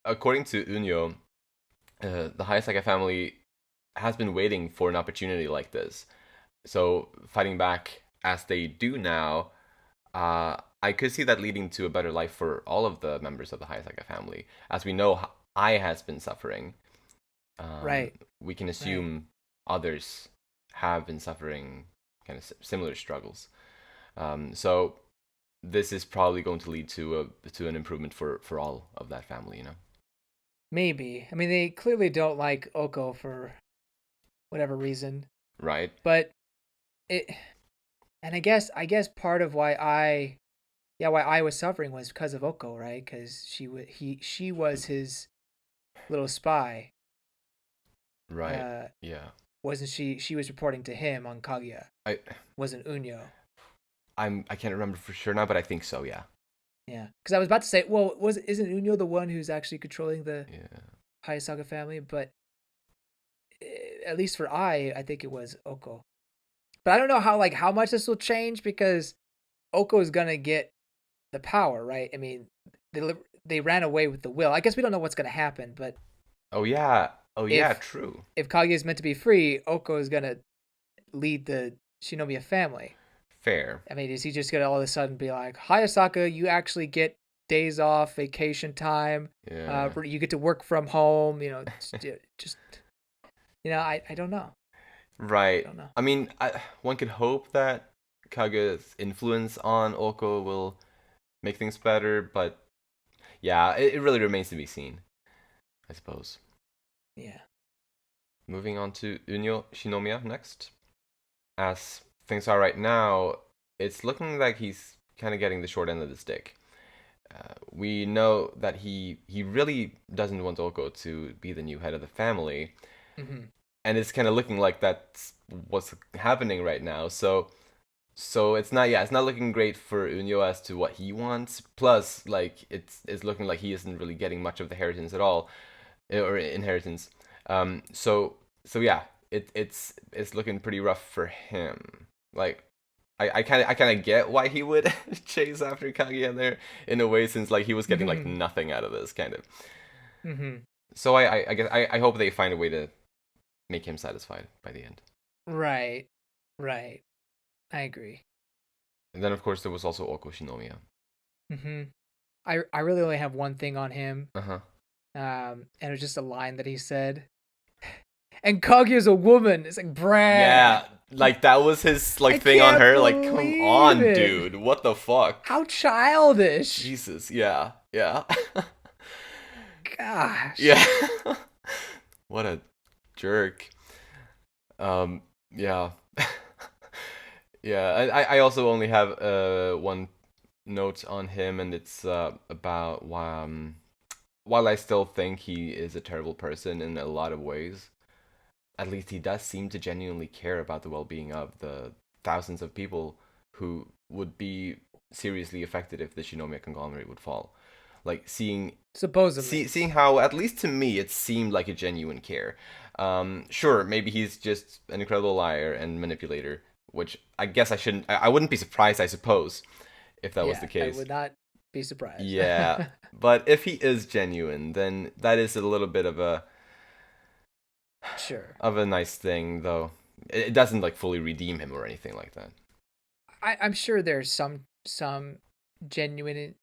[SPEAKER 1] according to Unyo, the Hayasaka family has been waiting for an opportunity like this. So fighting back as they do now, I could see that leading to a better life for all of the members of the Hayasaka family. As we know, Ai has been suffering. Um,
[SPEAKER 2] Right,
[SPEAKER 1] we can
[SPEAKER 2] right.
[SPEAKER 1] assume others have been suffering kind of similar struggles. So this is probably going to lead to an improvement for all of that family, you know.
[SPEAKER 2] Maybe. I mean, they clearly don't like Oko for whatever reason,
[SPEAKER 1] Right?
[SPEAKER 2] but it. And I guess part of why I was suffering was because of Oko, right? Because she was his little spy.
[SPEAKER 1] Right.
[SPEAKER 2] Uh,
[SPEAKER 1] Yeah.
[SPEAKER 2] wasn't she? She was reporting to him on Kaguya.
[SPEAKER 1] I
[SPEAKER 2] Wasn't Unyo?
[SPEAKER 1] I can't remember for sure now, but I think so. Yeah.
[SPEAKER 2] Yeah, because I was about to say, well, isn't Unyo the one who's actually controlling the
[SPEAKER 1] Yeah.
[SPEAKER 2] Hayasaka family? But at least for I think it was Oko. But I don't know how much this will change, because Oko is gonna get the power, right? I mean, they ran away with the will. I guess we don't know what's gonna happen, but
[SPEAKER 1] Oh yeah. Oh yeah.
[SPEAKER 2] if
[SPEAKER 1] True.
[SPEAKER 2] if Kaguya is meant to be free, Oko is gonna lead the Shinomiya family.
[SPEAKER 1] Fair.
[SPEAKER 2] I mean, is he just gonna all of a sudden be like, Hayasaka, you actually get days off, vacation time,
[SPEAKER 1] Yeah.
[SPEAKER 2] you get to work from home, just I don't know. I
[SPEAKER 1] Right.
[SPEAKER 2] don't know.
[SPEAKER 1] I mean, one could hope that Kaga's influence on Oko will make things better, but yeah, it really remains to be seen, I suppose.
[SPEAKER 2] Yeah.
[SPEAKER 1] Moving on to Unyo Shinomiya next. As things are right now, it's looking like he's kind of getting the short end of the stick. We know that he really doesn't want Oko to be the new head of the family,
[SPEAKER 2] Hmm.
[SPEAKER 1] and it's kind of looking like that's what's happening right now. So it's not looking great for Unyo as to what he wants. Plus, like it's looking like he isn't really getting much of the inheritance at all, or inheritance. So yeah, it's looking pretty rough for him. Like I kind of get why he would chase after Kaguya there in a way, since like he was getting like
[SPEAKER 2] Hmm.
[SPEAKER 1] nothing out of this kind of.
[SPEAKER 2] Hmm.
[SPEAKER 1] So I guess I hope they find a way to make him satisfied by the end.
[SPEAKER 2] Right. Right. I agree.
[SPEAKER 1] And then of course there was also Oko Shinomiya.
[SPEAKER 2] Hmm. I really only have one thing on him.
[SPEAKER 1] Uh huh.
[SPEAKER 2] And it was just a line that he said. And Kaguya's a woman. It's like, bruh.
[SPEAKER 1] Yeah, like that was his
[SPEAKER 2] I
[SPEAKER 1] like thing on
[SPEAKER 2] can't
[SPEAKER 1] her. Like, come
[SPEAKER 2] believe
[SPEAKER 1] on,
[SPEAKER 2] it.
[SPEAKER 1] dude. What the fuck?
[SPEAKER 2] How childish.
[SPEAKER 1] Jesus. Yeah. Yeah.
[SPEAKER 2] Gosh.
[SPEAKER 1] Yeah. What a jerk. Yeah. Yeah. I also only have one note on him, and it's about while I still think he is a terrible person in a lot of ways, at least he does seem to genuinely care about the well-being of the thousands of people who would be seriously affected if the Shinomiya conglomerate would fall. Like
[SPEAKER 2] Supposedly.
[SPEAKER 1] seeing how, at least to me, it seemed like a genuine care. Sure, maybe he's just an incredible liar and manipulator, which I guess I shouldn't. I wouldn't be surprised, I suppose, if that was
[SPEAKER 2] Yeah,
[SPEAKER 1] the
[SPEAKER 2] I
[SPEAKER 1] case.
[SPEAKER 2] would not be surprised.
[SPEAKER 1] Yeah, but if he is genuine, then that is a little bit
[SPEAKER 2] Sure.
[SPEAKER 1] of a nice thing, though. It doesn't like fully redeem him or anything like that.
[SPEAKER 2] I'm sure there's some genuine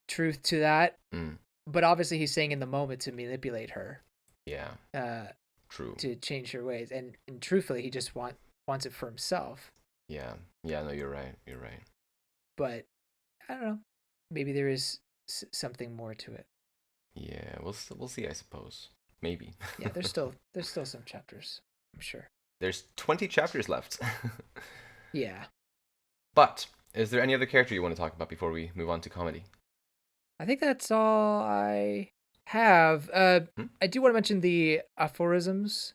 [SPEAKER 2] truth to that.
[SPEAKER 1] Mm,
[SPEAKER 2] But obviously he's saying in the moment to manipulate her,
[SPEAKER 1] yeah,
[SPEAKER 2] uh,
[SPEAKER 1] true.
[SPEAKER 2] to change her ways. And truthfully he just wants it for himself.
[SPEAKER 1] Yeah. Yeah. No, you're right. You're right.
[SPEAKER 2] But I don't know. Maybe there is something more to it.
[SPEAKER 1] Yeah. We'll see. I suppose. Maybe.
[SPEAKER 2] Yeah, there's still some chapters. I'm sure.
[SPEAKER 1] There's 20 chapters left.
[SPEAKER 2] Yeah.
[SPEAKER 1] But is there any other character you want to talk about before we move on to comedy?
[SPEAKER 2] I think that's all I have.
[SPEAKER 1] Hmm?
[SPEAKER 2] I do want to mention the aphorisms.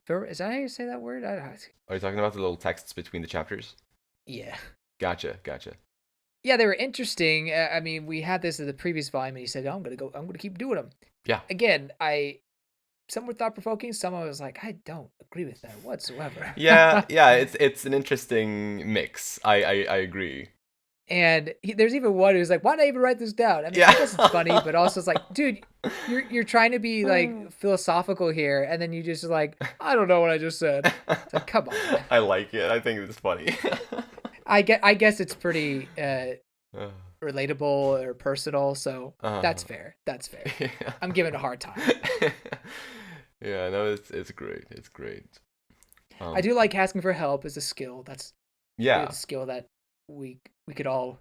[SPEAKER 2] Is that how you say that word?
[SPEAKER 1] Are you talking about the little texts between the chapters?
[SPEAKER 2] Yeah.
[SPEAKER 1] Gotcha. Gotcha.
[SPEAKER 2] Yeah, they were interesting. I mean, we had this in the previous volume, and he said, "Oh, I'm gonna keep doing them."
[SPEAKER 1] Yeah.
[SPEAKER 2] Again, some were thought provoking. Some I was like, I don't agree with that whatsoever.
[SPEAKER 1] Yeah. Yeah. It's an interesting mix. I agree.
[SPEAKER 2] And there's even one who's like, "Why did I even write this down?" I mean,
[SPEAKER 1] Yeah.
[SPEAKER 2] I guess it's funny, but also it's like, dude, you're trying to be like philosophical here, and then you just like, I don't know what I just said. It's like, come on.
[SPEAKER 1] I like it. I think it's funny.
[SPEAKER 2] I guess it's pretty relatable or personal, so that's fair. That's fair.
[SPEAKER 1] Yeah.
[SPEAKER 2] I'm giving it a hard time.
[SPEAKER 1] Yeah, no, it's great. It's great.
[SPEAKER 2] I do like asking for help as a skill. That's
[SPEAKER 1] yeah,
[SPEAKER 2] a skill that we could all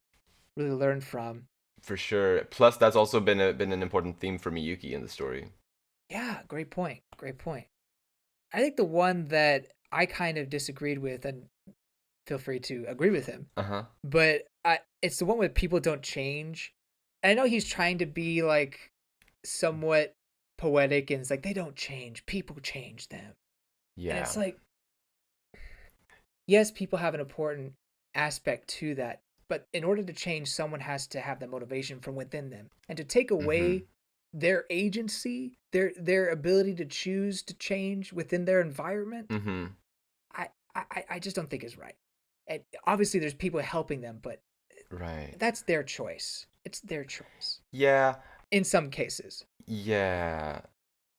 [SPEAKER 2] really learn from.
[SPEAKER 1] for sure. Plus, that's also been an important theme for Miyuki in the story.
[SPEAKER 2] Yeah, great point. Great point. I think the one that I kind of disagreed with, and feel free to agree with him, but it's the one where people don't change. And I know he's trying to be like somewhat poetic, and it's like they don't change, people change them.
[SPEAKER 1] Yeah.
[SPEAKER 2] And it's like, yes, people have an important aspect to that, but in order to change, someone has to have the motivation from within them, and to take away their agency, their ability to choose to change within their environment, I just don't think is right. And obviously, there's people helping them, but
[SPEAKER 1] right,
[SPEAKER 2] that's their choice. It's their choice.
[SPEAKER 1] Yeah.
[SPEAKER 2] In some cases.
[SPEAKER 1] Yeah.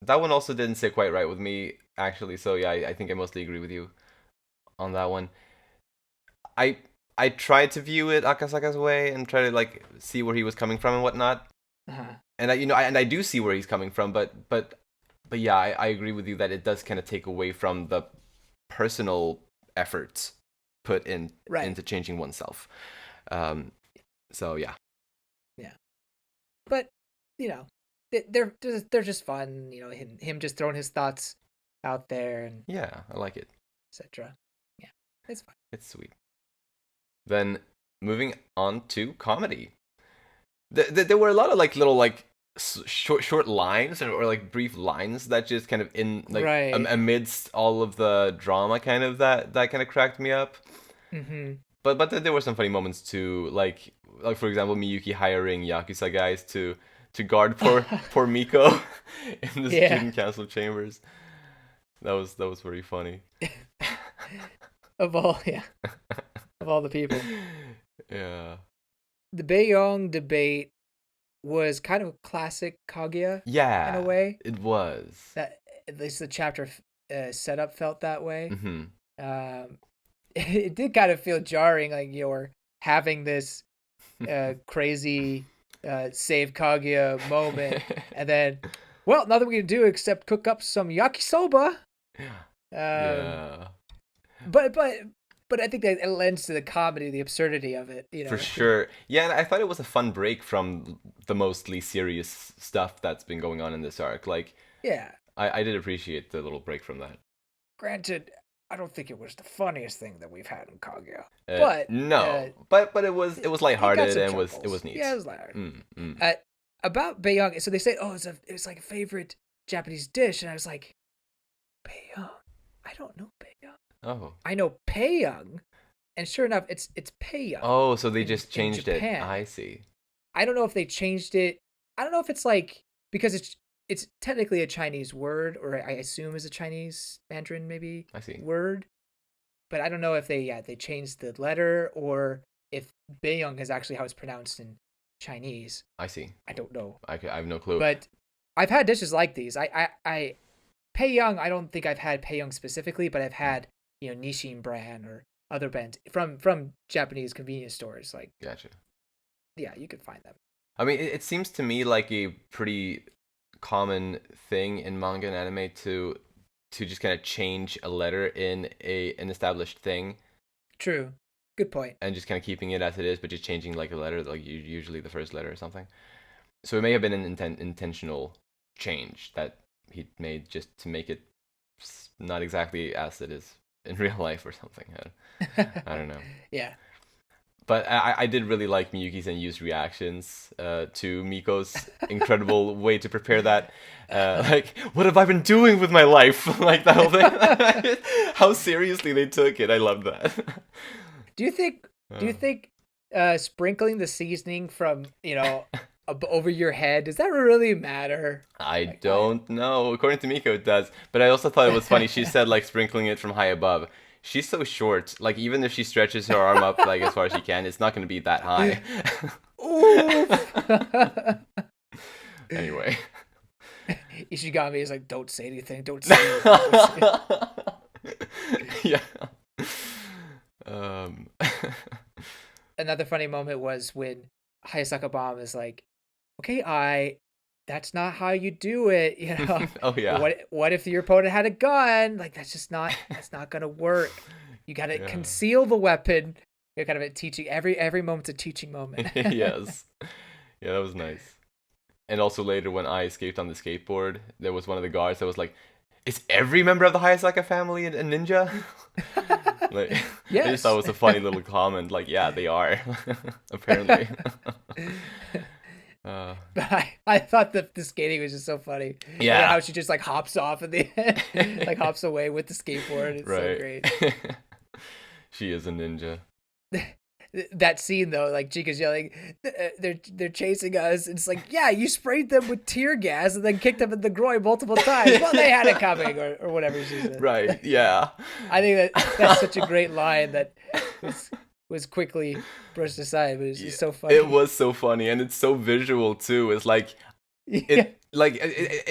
[SPEAKER 1] That one also didn't sit quite right with me, actually. So yeah, I think I mostly agree with you on that one. I I tried to view it Akasaka's way and try to like see where he was coming from and whatnot. And I do see where he's coming from, but yeah, I agree with you that it does kind of take away from the personal efforts put into changing oneself. So yeah.
[SPEAKER 2] Yeah. But they're just fun. Him just throwing his thoughts out there, and
[SPEAKER 1] yeah, I like it,
[SPEAKER 2] etc. Yeah, it's fine.
[SPEAKER 1] It's sweet. Then moving on to comedy. There were a lot of like little like short lines or like brief lines that just kind of amidst all of the drama kind of that kind of cracked me up. But there were some funny moments too, like for example Miyuki hiring Yakuza guys to guard poor Miko in the student council chambers. That was very funny.
[SPEAKER 2] Of all the people.
[SPEAKER 1] Yeah.
[SPEAKER 2] The Beiyong debate was kind of a classic Kaguya.
[SPEAKER 1] Yeah.
[SPEAKER 2] In a way.
[SPEAKER 1] It was.
[SPEAKER 2] That at least the chapter setup felt that way. It did kind of feel jarring, like you're having this crazy save Kaguya moment, and then, well, nothing we can do except cook up some yakisoba.
[SPEAKER 1] Yeah.
[SPEAKER 2] But I think that it lends to the comedy, the absurdity of it.
[SPEAKER 1] For sure. Yeah, and I thought it was a fun break from the mostly serious stuff that's been going on in this arc. Like,
[SPEAKER 2] yeah,
[SPEAKER 1] I did appreciate the little break from that.
[SPEAKER 2] Granted, I don't think it was the funniest thing that we've had in Kaguya.
[SPEAKER 1] But no, but it was lighthearted and it was neat.
[SPEAKER 2] Yeah, it was lighthearted. About Beiyong, so they say, oh, it's like a favorite Japanese dish, and I was like, Beiyong, I don't know Beiyong.
[SPEAKER 1] Oh,
[SPEAKER 2] I know Peiyong, and sure enough, it's Peiyong.
[SPEAKER 1] Oh, so they just changed it. I see.
[SPEAKER 2] I don't know if they changed it. I don't know if it's like because it's technically a Chinese word, or I assume is a Chinese Mandarin maybe word. But I don't know if they changed the letter or if Beiyong is actually how it's pronounced in Chinese.
[SPEAKER 1] I see.
[SPEAKER 2] I don't know.
[SPEAKER 1] I have no clue.
[SPEAKER 2] But I've had dishes like these. I Peiyong, I don't think I've had Peiyong specifically, but I've had, Nissin brand or other brands from Japanese convenience stores. Like,
[SPEAKER 1] gotcha.
[SPEAKER 2] Yeah, you could find them.
[SPEAKER 1] I mean, it seems to me like a pretty common thing in manga and anime to just kind of change a letter in an established thing.
[SPEAKER 2] True. Good point.
[SPEAKER 1] and just kind of keeping it as it is, but just changing like a letter, like usually the first letter or something. So it may have been an intentional change that he made just to make it not exactly as it is in real life or something. I don't know.
[SPEAKER 2] Yeah.
[SPEAKER 1] But I did really like Miyuki's and Yu's reactions to Miko's incredible way to prepare that. Like, what have I been doing with my life? Like that whole thing. How seriously they took it. I loved that.
[SPEAKER 2] Do you think? Do you think sprinkling the seasoning from over your head, does that really matter?
[SPEAKER 1] I don't know. According to Miko, it does. But I also thought it was funny. She said like sprinkling it from high above. She's so short. Like even if she stretches her arm up like as far as she can, it's not going to be that high. Anyway,
[SPEAKER 2] Ishigami is like, don't say anything. Don't say anything. Don't say
[SPEAKER 1] yeah.
[SPEAKER 2] Another funny moment was when Hayasaka Bomb is like, okay, that's not how you do it,
[SPEAKER 1] Oh yeah.
[SPEAKER 2] What if your opponent had a gun? Like that's not gonna work. You gotta conceal the weapon. You're kind of teaching every moment's a teaching moment.
[SPEAKER 1] Yes. Yeah, that was nice. And also later when I escaped on the skateboard, there was one of the guards that was like, "Is every member of the Hayasaka family a ninja?" Like,
[SPEAKER 2] yes.
[SPEAKER 1] I just thought it was a funny little comment. Like, yeah, they are. Apparently.
[SPEAKER 2] But I thought the skating was just so funny.
[SPEAKER 1] Yeah.
[SPEAKER 2] And how she just like hops off at the end, like hops away with the skateboard. It's so great.
[SPEAKER 1] She is a ninja.
[SPEAKER 2] That scene though, like Chika's yelling, they're chasing us. It's like, yeah, you sprayed them with tear gas and then kicked them in the groin multiple times. Well, they had it coming, or whatever she said.
[SPEAKER 1] Right? Yeah.
[SPEAKER 2] I think that's such a great line that was quickly brushed aside, but it's just so funny.
[SPEAKER 1] It was so funny, and it's so visual too. It's like, in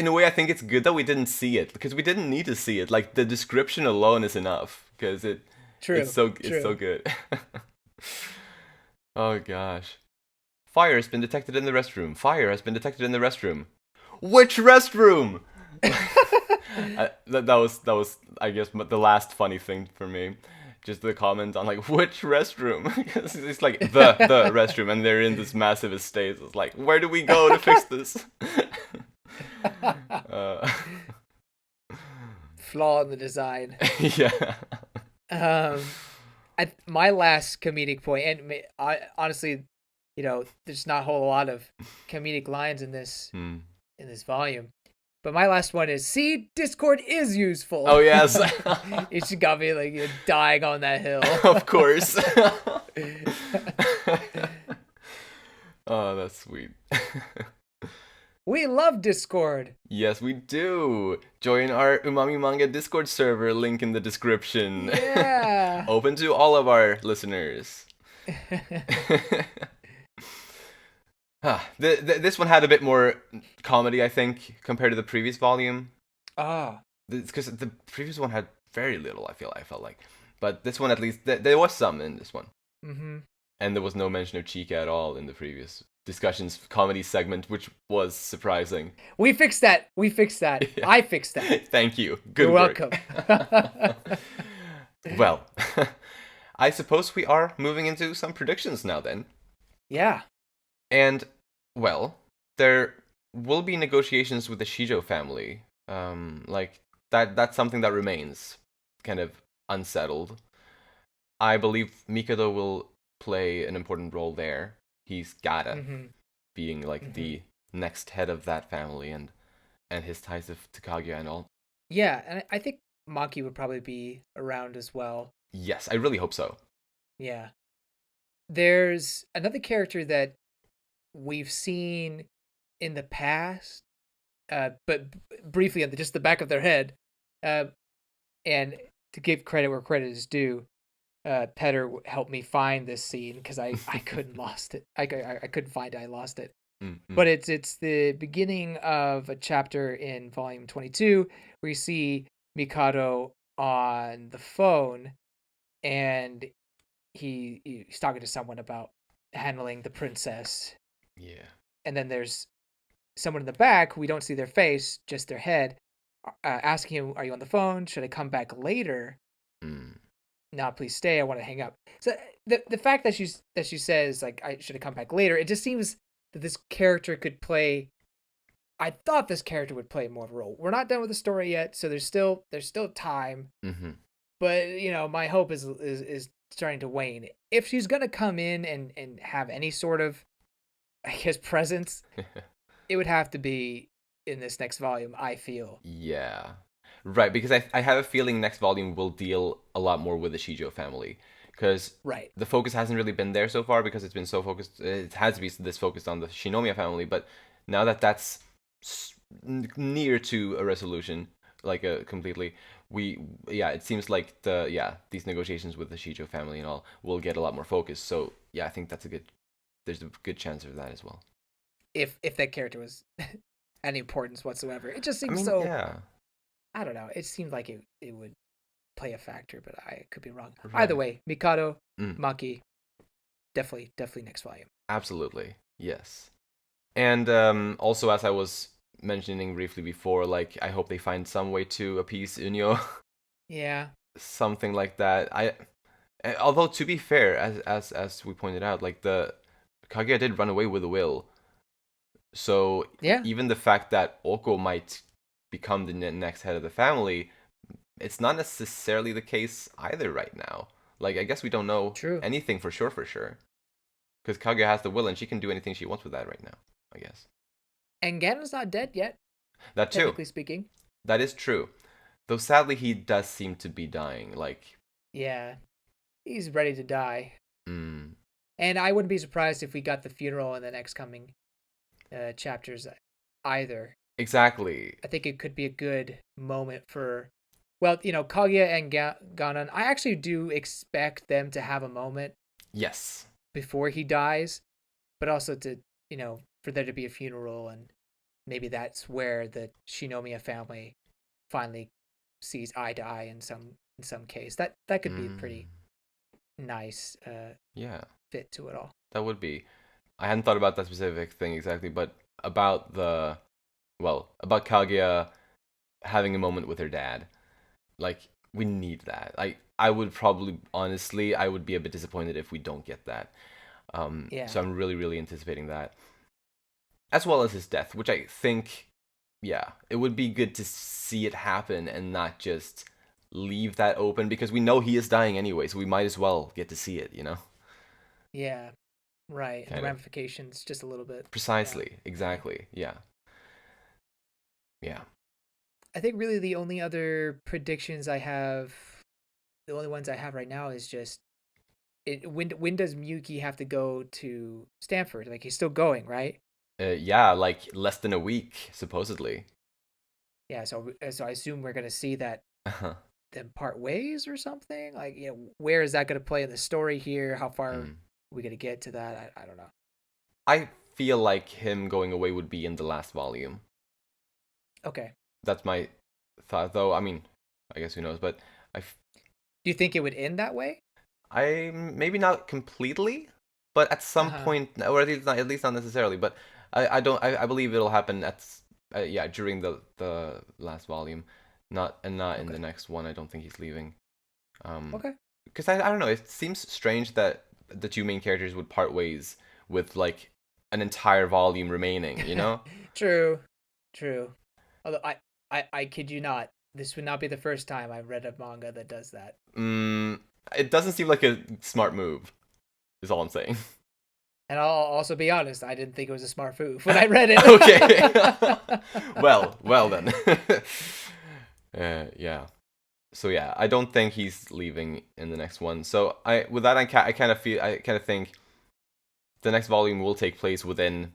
[SPEAKER 1] a way, I think it's good that we didn't see it because we didn't need to see it. Like the description alone is enough because it's so good. Oh gosh. Fire has been detected in the restroom. Fire has been detected in the restroom. Which restroom? That was I guess the last funny thing for me. Just the comment on like which restroom? Because it's like the restroom, and they're in this massive estate. It's like, where do we go to fix this?
[SPEAKER 2] Flaw in the design.
[SPEAKER 1] Yeah.
[SPEAKER 2] My last comedic point, and I honestly, there's not a whole lot of comedic lines in this volume, but my last one is, see, Discord is useful.
[SPEAKER 1] Oh yes.
[SPEAKER 2] Ishigami like dying on that hill.
[SPEAKER 1] Of course. Oh, that's sweet.
[SPEAKER 2] We love Discord.
[SPEAKER 1] Yes, we do. Join our Umami Manga Discord server, link in the description.
[SPEAKER 2] Yeah.
[SPEAKER 1] Open to all of our listeners. This one had a bit more comedy, I think, compared to the previous volume. Because the previous one had very little, I felt like. But this one, at least, there was some in this one.
[SPEAKER 2] Mm-hmm.
[SPEAKER 1] And there was no mention of Chika at all in the previous discussions comedy segment, which was surprising.
[SPEAKER 2] We fixed that. Yeah. I fixed that.
[SPEAKER 1] Thank you. Good
[SPEAKER 2] You're
[SPEAKER 1] work.
[SPEAKER 2] welcome.
[SPEAKER 1] Well, I suppose we are moving into some predictions now then.
[SPEAKER 2] Yeah.
[SPEAKER 1] And, well, there will be negotiations with the Shijo family. Like, that's something that remains kind of unsettled. I believe Mikado will play an important role there. He's gotta, being like the next head of that family and his ties to Kaguya and all.
[SPEAKER 2] Yeah, and I think Maki would probably be around as well.
[SPEAKER 1] Yes, I really hope so.
[SPEAKER 2] Yeah. There's another character that we've seen in the past, but briefly on just the back of their head. And to give credit where credit is due, Petter helped me find this scene because I couldn't lost it. I couldn't find it. I lost it. Mm-hmm. But it's the beginning of a chapter in volume 22 where you see Mikado on the phone, and he's talking to someone about handling the princess.
[SPEAKER 1] Yeah.
[SPEAKER 2] And then there's someone in the back, we don't see their face, just their head, asking him, "Are you on the phone? Should I come back later?" "Nah, please stay. I want to hang up." So the fact that she says like I should have come back later, it just seems that this character could play. I thought this character would play more of a role. We're not done with the story yet, so there's still time.
[SPEAKER 1] Mm-hmm.
[SPEAKER 2] But my hope is starting to wane. If she's gonna come in and have any sort of, I guess, presence, it would have to be in this next volume, I feel.
[SPEAKER 1] Yeah. Right, because I have a feeling next volume will deal a lot more with the Shijo family. Because
[SPEAKER 2] Right.
[SPEAKER 1] the focus hasn't really been there so far because it's been so focused. It has to be this focused on the Shinomiya family, but now that that's near to a resolution, like completely, yeah, it seems like these negotiations with the Shijo family and all will get a lot more focus. So yeah, I think there's a good chance of that as well.
[SPEAKER 2] If that character was any importance whatsoever, it just
[SPEAKER 1] I
[SPEAKER 2] seems
[SPEAKER 1] mean,
[SPEAKER 2] so.
[SPEAKER 1] yeah,
[SPEAKER 2] I don't know. It seemed like it would play a factor, but I could be wrong. Either
[SPEAKER 1] right.
[SPEAKER 2] way, Mikado,
[SPEAKER 1] Mm,
[SPEAKER 2] Maki, definitely next volume.
[SPEAKER 1] absolutely, yes. And also, as I was mentioning briefly before, like I hope they find some way to appease Unyo,
[SPEAKER 2] Yeah.
[SPEAKER 1] something like that. Although to be fair, as we pointed out, like the Kaguya did run away with a will, so
[SPEAKER 2] Yeah.
[SPEAKER 1] even the fact that Oko might become the next head of the family, it's not necessarily the case either right now. Like I guess we don't know
[SPEAKER 2] True.
[SPEAKER 1] anything for sure, because Kaguya has the will and she can do anything she wants with that right now. I guess
[SPEAKER 2] And Ganon's not dead yet,
[SPEAKER 1] that too.
[SPEAKER 2] technically speaking.
[SPEAKER 1] That is true. Though sadly, he does seem to be dying. Like,
[SPEAKER 2] Yeah. He's ready to die.
[SPEAKER 1] mm,
[SPEAKER 2] And I wouldn't be surprised if we got the funeral in the next coming chapters either.
[SPEAKER 1] exactly.
[SPEAKER 2] I think it could be a good moment for, well, Kaguya and Ganon. I actually do expect them to have a moment
[SPEAKER 1] Yes.
[SPEAKER 2] before he dies, but also to, for there to be a funeral, and maybe that's where the Shinomiya family finally sees eye to eye in some case. That could be a
[SPEAKER 1] Mm,
[SPEAKER 2] pretty nice
[SPEAKER 1] yeah,
[SPEAKER 2] fit to it all.
[SPEAKER 1] that would be. I hadn't thought about that specific thing exactly, but about about Kaguya having a moment with her dad. Like, we need that. I would probably, honestly, I would be a bit disappointed if we don't get that.
[SPEAKER 2] Yeah.
[SPEAKER 1] So I'm really, really anticipating that. As well as his death, which I think, yeah, it would be good to see it happen and not just leave that open because we know he is dying anyway, so we might as well get to see it.
[SPEAKER 2] Yeah. Right. And the
[SPEAKER 1] Kind of.
[SPEAKER 2] ramifications just a little bit. Yeah.
[SPEAKER 1] Precisely. Exactly. Yeah. Yeah.
[SPEAKER 2] I think really the only other predictions I have, the only ones I have right now is just when does Miyuki have to go to Stanford? Like he's still going, right?
[SPEAKER 1] Yeah, like less than a week, supposedly.
[SPEAKER 2] Yeah, so I assume we're gonna see that
[SPEAKER 1] Uh-huh.
[SPEAKER 2] them part ways or something. Like where is that gonna play in the story here? How far are
[SPEAKER 1] Mm.
[SPEAKER 2] we gonna get to that? I don't know.
[SPEAKER 1] I feel like him going away would be in the last volume.
[SPEAKER 2] Okay.
[SPEAKER 1] That's my thought, though. I mean, I guess who knows, but
[SPEAKER 2] Do you think it would end that way?
[SPEAKER 1] I maybe not completely, but at
[SPEAKER 2] Uh
[SPEAKER 1] some
[SPEAKER 2] huh.
[SPEAKER 1] point, or at least not necessarily. But I don't I believe it'll happen during the last volume, not in
[SPEAKER 2] Okay.
[SPEAKER 1] the next one. I don't think he's leaving.
[SPEAKER 2] Okay.
[SPEAKER 1] Because I don't know. It seems strange that the two main characters would part ways with like an entire volume remaining. You know?
[SPEAKER 2] True. True. Although I kid you not, this would not be the first time I've read a manga that does that.
[SPEAKER 1] Mm, it doesn't seem like a smart move. Is all I'm saying.
[SPEAKER 2] And I'll also be honest, I didn't think it was a smart move when I read
[SPEAKER 1] Okay.
[SPEAKER 2] it.
[SPEAKER 1] well then. Yeah. So yeah, I don't think he's leaving in the next one. So with that, I kind of think the next volume will take place within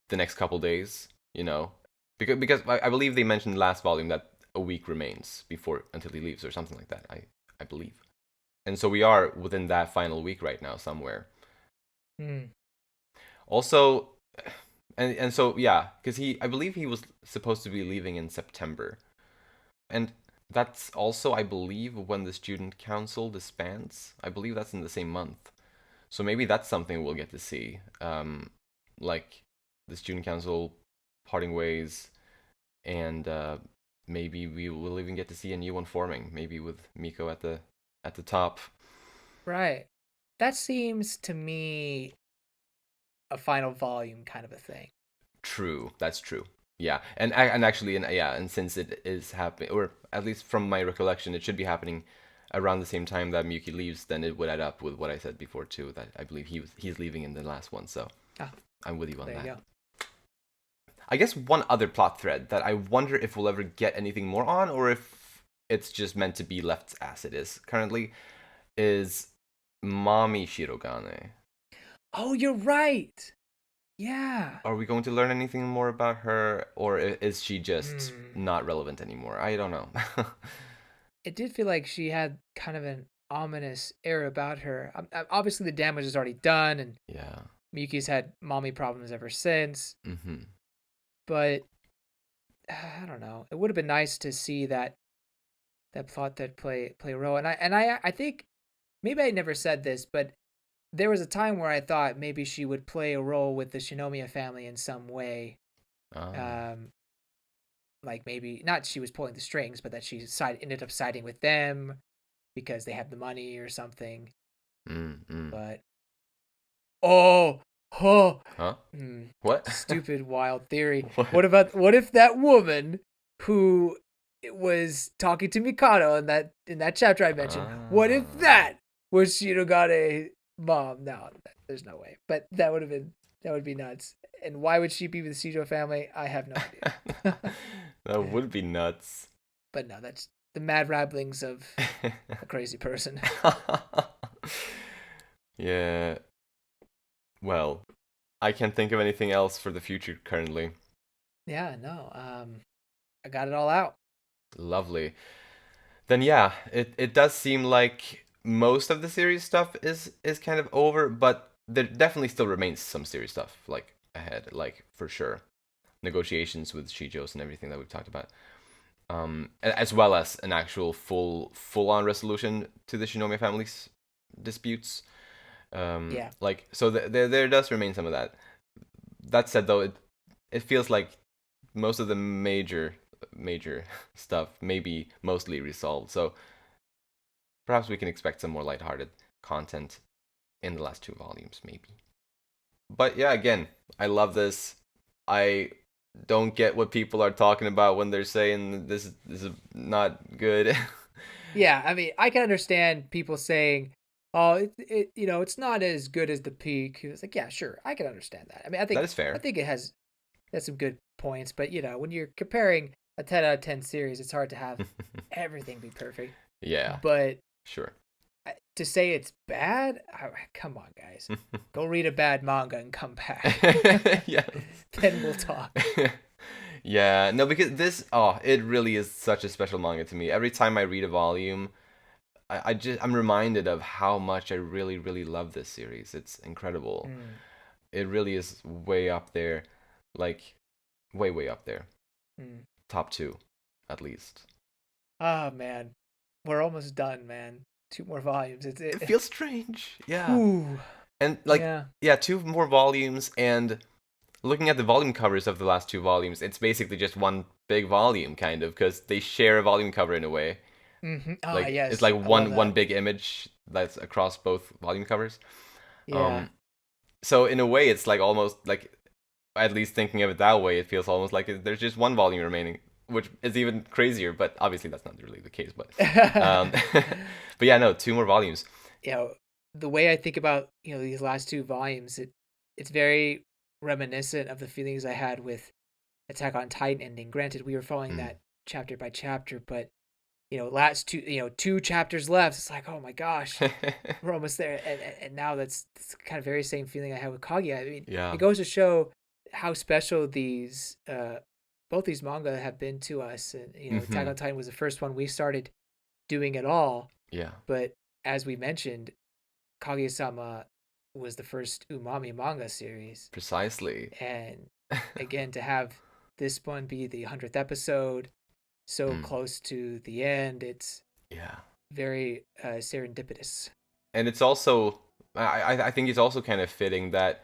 [SPEAKER 1] the next couple days. Because I believe they mentioned last volume that a week remains before until he leaves or something like that. I believe, and so we are within that final week right now somewhere.
[SPEAKER 2] Hmm.
[SPEAKER 1] Also, and so yeah, because I believe he was supposed to be leaving in September, and that's also I believe when the student council disbands. I believe that's in the same month, so maybe that's something we'll get to see. Like the student council parting ways, and maybe we will even get to see a new one forming. Maybe with Miko at the top.
[SPEAKER 2] Right. That seems to me a final volume kind of a thing.
[SPEAKER 1] True, that's true. Yeah, and actually, and since it is happening, or at least from my recollection, it should be happening around the same time that Miyuki leaves. Then it would add up with what I said before too. That I believe he's leaving in the last one. So
[SPEAKER 2] Ah,
[SPEAKER 1] I'm with you on
[SPEAKER 2] there you
[SPEAKER 1] that.
[SPEAKER 2] go.
[SPEAKER 1] I guess one other plot thread that I wonder if we'll ever get anything more on, or if it's just meant to be left as it is currently, is Umami Shirogane.
[SPEAKER 2] Oh, you're right. Yeah.
[SPEAKER 1] Are we going to learn anything more about her, or is she just
[SPEAKER 2] Hmm.
[SPEAKER 1] not relevant anymore? I don't know.
[SPEAKER 2] It did feel like she had kind of an ominous air about her. Obviously, the damage is already done, and
[SPEAKER 1] Yeah.
[SPEAKER 2] Miyuki's had mommy problems ever since.
[SPEAKER 1] Mm-hmm.
[SPEAKER 2] But I don't know. It would have been nice to see that plot that play a role. And I think maybe I never said this, but there was a time where I thought maybe she would play a role with the Shinomiya family in some way.
[SPEAKER 1] Oh.
[SPEAKER 2] Um, like maybe not she was pulling the strings, but that ended up siding with them because they had the money or something.
[SPEAKER 1] Mm-mm.
[SPEAKER 2] But oh, oh,
[SPEAKER 1] Huh?
[SPEAKER 2] hmm,
[SPEAKER 1] What?
[SPEAKER 2] stupid wild theory.
[SPEAKER 1] What?
[SPEAKER 2] What if that woman who was talking to Mikado in that chapter I mentioned? What if
[SPEAKER 1] Ah.
[SPEAKER 2] that was Shirogane mom? No, there's no way. But that would be nuts. And why would she be with the Shijo family? I have no idea.
[SPEAKER 1] That would be nuts.
[SPEAKER 2] But no, that's the mad rabblings of a crazy person.
[SPEAKER 1] Yeah. Well, I can't think of anything else for the future currently.
[SPEAKER 2] Yeah, no. I got it all out.
[SPEAKER 1] Lovely. Then yeah, it does seem like most of the series stuff is kind of over, but there definitely still remains some series stuff like ahead, like for sure. Negotiations with Shijos and everything that we've talked about. As well as an actual full on resolution to the Shinomiya family's disputes.
[SPEAKER 2] Yeah.
[SPEAKER 1] Like so there does remain some of that. That said though, it feels like most of the major stuff may be mostly resolved. So perhaps we can expect some more lighthearted content in the last two volumes, maybe. But yeah, again, I love this. I don't get what people are talking about when they're saying this is not good.
[SPEAKER 2] Yeah, I mean, I can understand people saying, "Oh, it's not as good as the peak." It's like, yeah, sure, I can understand that. I mean,
[SPEAKER 1] That is
[SPEAKER 2] I
[SPEAKER 1] fair.
[SPEAKER 2] think it has some good points, but when you're comparing a 10 out of 10 series, it's hard to have everything be perfect.
[SPEAKER 1] Yeah,
[SPEAKER 2] But
[SPEAKER 1] sure.
[SPEAKER 2] to say it's bad, come on, guys, go read a bad manga and come back.
[SPEAKER 1] Yes.
[SPEAKER 2] Then we'll talk.
[SPEAKER 1] Yeah, no, because it really is such a special manga to me. Every time I read a volume, I'm reminded of how much I really, really love this series. It's incredible.
[SPEAKER 2] Mm,
[SPEAKER 1] It really is way up there, like way, way up there.
[SPEAKER 2] mm.
[SPEAKER 1] Top two, at least.
[SPEAKER 2] Oh man, we're almost done, man. Two more volumes.
[SPEAKER 1] It feels strange. Yeah.
[SPEAKER 2] Whew.
[SPEAKER 1] And like,
[SPEAKER 2] Yeah.
[SPEAKER 1] yeah, two more volumes, and looking at the volume covers of the last two volumes, it's basically just one big volume, kind of, because they share a volume cover in a way.
[SPEAKER 2] Ah,
[SPEAKER 1] Like it's
[SPEAKER 2] yes,
[SPEAKER 1] like
[SPEAKER 2] I love
[SPEAKER 1] one
[SPEAKER 2] that.
[SPEAKER 1] big image that's across both volume covers.
[SPEAKER 2] Yeah.
[SPEAKER 1] Um, so in a way, it's like almost like, at least thinking of it that way, it feels almost like there's just one volume remaining, which is even crazier. But obviously, that's not really the case. But but yeah, no, two more volumes.
[SPEAKER 2] The way I think about these last two volumes, it's very reminiscent of the feelings I had with Attack on Titan ending. Granted, we were following
[SPEAKER 1] Mm.
[SPEAKER 2] that chapter by chapter, but last two chapters left. It's like, oh my gosh, we're almost there. And now that's kind of very same feeling I had with Kaguya. I mean, it
[SPEAKER 1] Yeah.
[SPEAKER 2] goes to show how special these both these manga have been to us. And Attack
[SPEAKER 1] Hmm.
[SPEAKER 2] on Titan was the first one we started doing at all.
[SPEAKER 1] Yeah.
[SPEAKER 2] But as we mentioned, Kaguya-sama was the first Umami Manga series.
[SPEAKER 1] Precisely.
[SPEAKER 2] And again, to have this one be the 100th episode, so
[SPEAKER 1] Mm.
[SPEAKER 2] close to the end, it's
[SPEAKER 1] Yeah.
[SPEAKER 2] very serendipitous.
[SPEAKER 1] And it's also, I think it's also kind of fitting that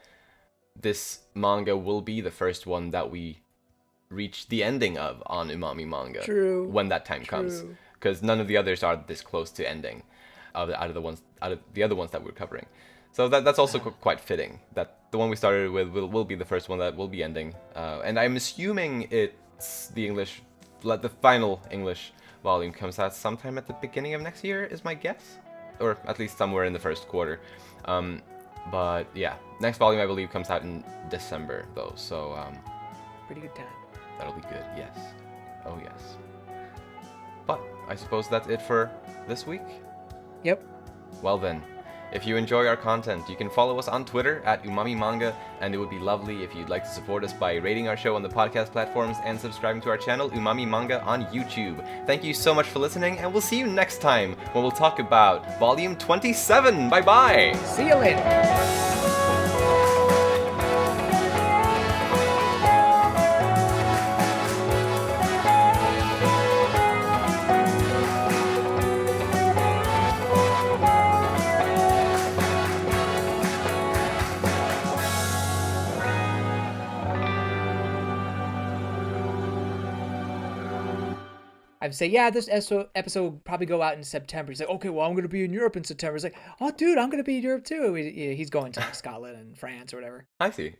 [SPEAKER 1] this manga will be the first one that we reach the ending of on Umami Manga
[SPEAKER 2] True.
[SPEAKER 1] when that time comes,
[SPEAKER 2] True.
[SPEAKER 1] because none of the others are this close to ending. out of the other ones that we're covering. So that's also quite fitting. That the one we started with will be the first one that will be ending. And I'm assuming it's the final English volume comes out sometime at the beginning of next year, is my guess, or at least somewhere in the first quarter. But yeah, next volume I believe comes out in December though. So
[SPEAKER 2] pretty good time.
[SPEAKER 1] That'll be good. Yes. Oh yes. But I suppose that's it for this week.
[SPEAKER 2] Yep.
[SPEAKER 1] Well then, if you enjoy our content, you can follow us on Twitter at Umami Manga, and it would be lovely if you'd like to support us by rating our show on the podcast platforms and subscribing to our channel, Umami Manga, on YouTube. Thank you so much for listening, and we'll see you next time when we'll talk about Volume 27. Bye-bye!
[SPEAKER 2] See you later! I would say, yeah, this episode will probably go out in September. He's like, okay, well, I'm going to be in Europe in September. It's like, oh, dude, I'm going to be in Europe too. He's going to Scotland and France or whatever.
[SPEAKER 1] I see.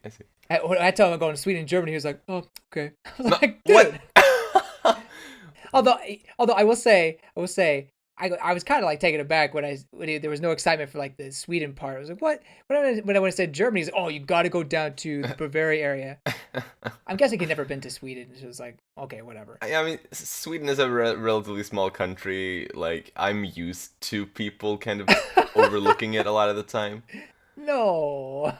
[SPEAKER 2] I tell him I'm going to Sweden and Germany. He was like, oh, okay. I was like, dude. What? although I will say, I was kind of like taken aback when there was no excitement for like the Sweden part. I was like, what? When I said Germany, he's like, oh, you got to go down to the Bavaria area. I'm guessing he'd never been to Sweden. So it was like, okay, whatever.
[SPEAKER 1] I mean, Sweden is a relatively small country. Like, I'm used to people kind of overlooking it a lot of the time.
[SPEAKER 2] No.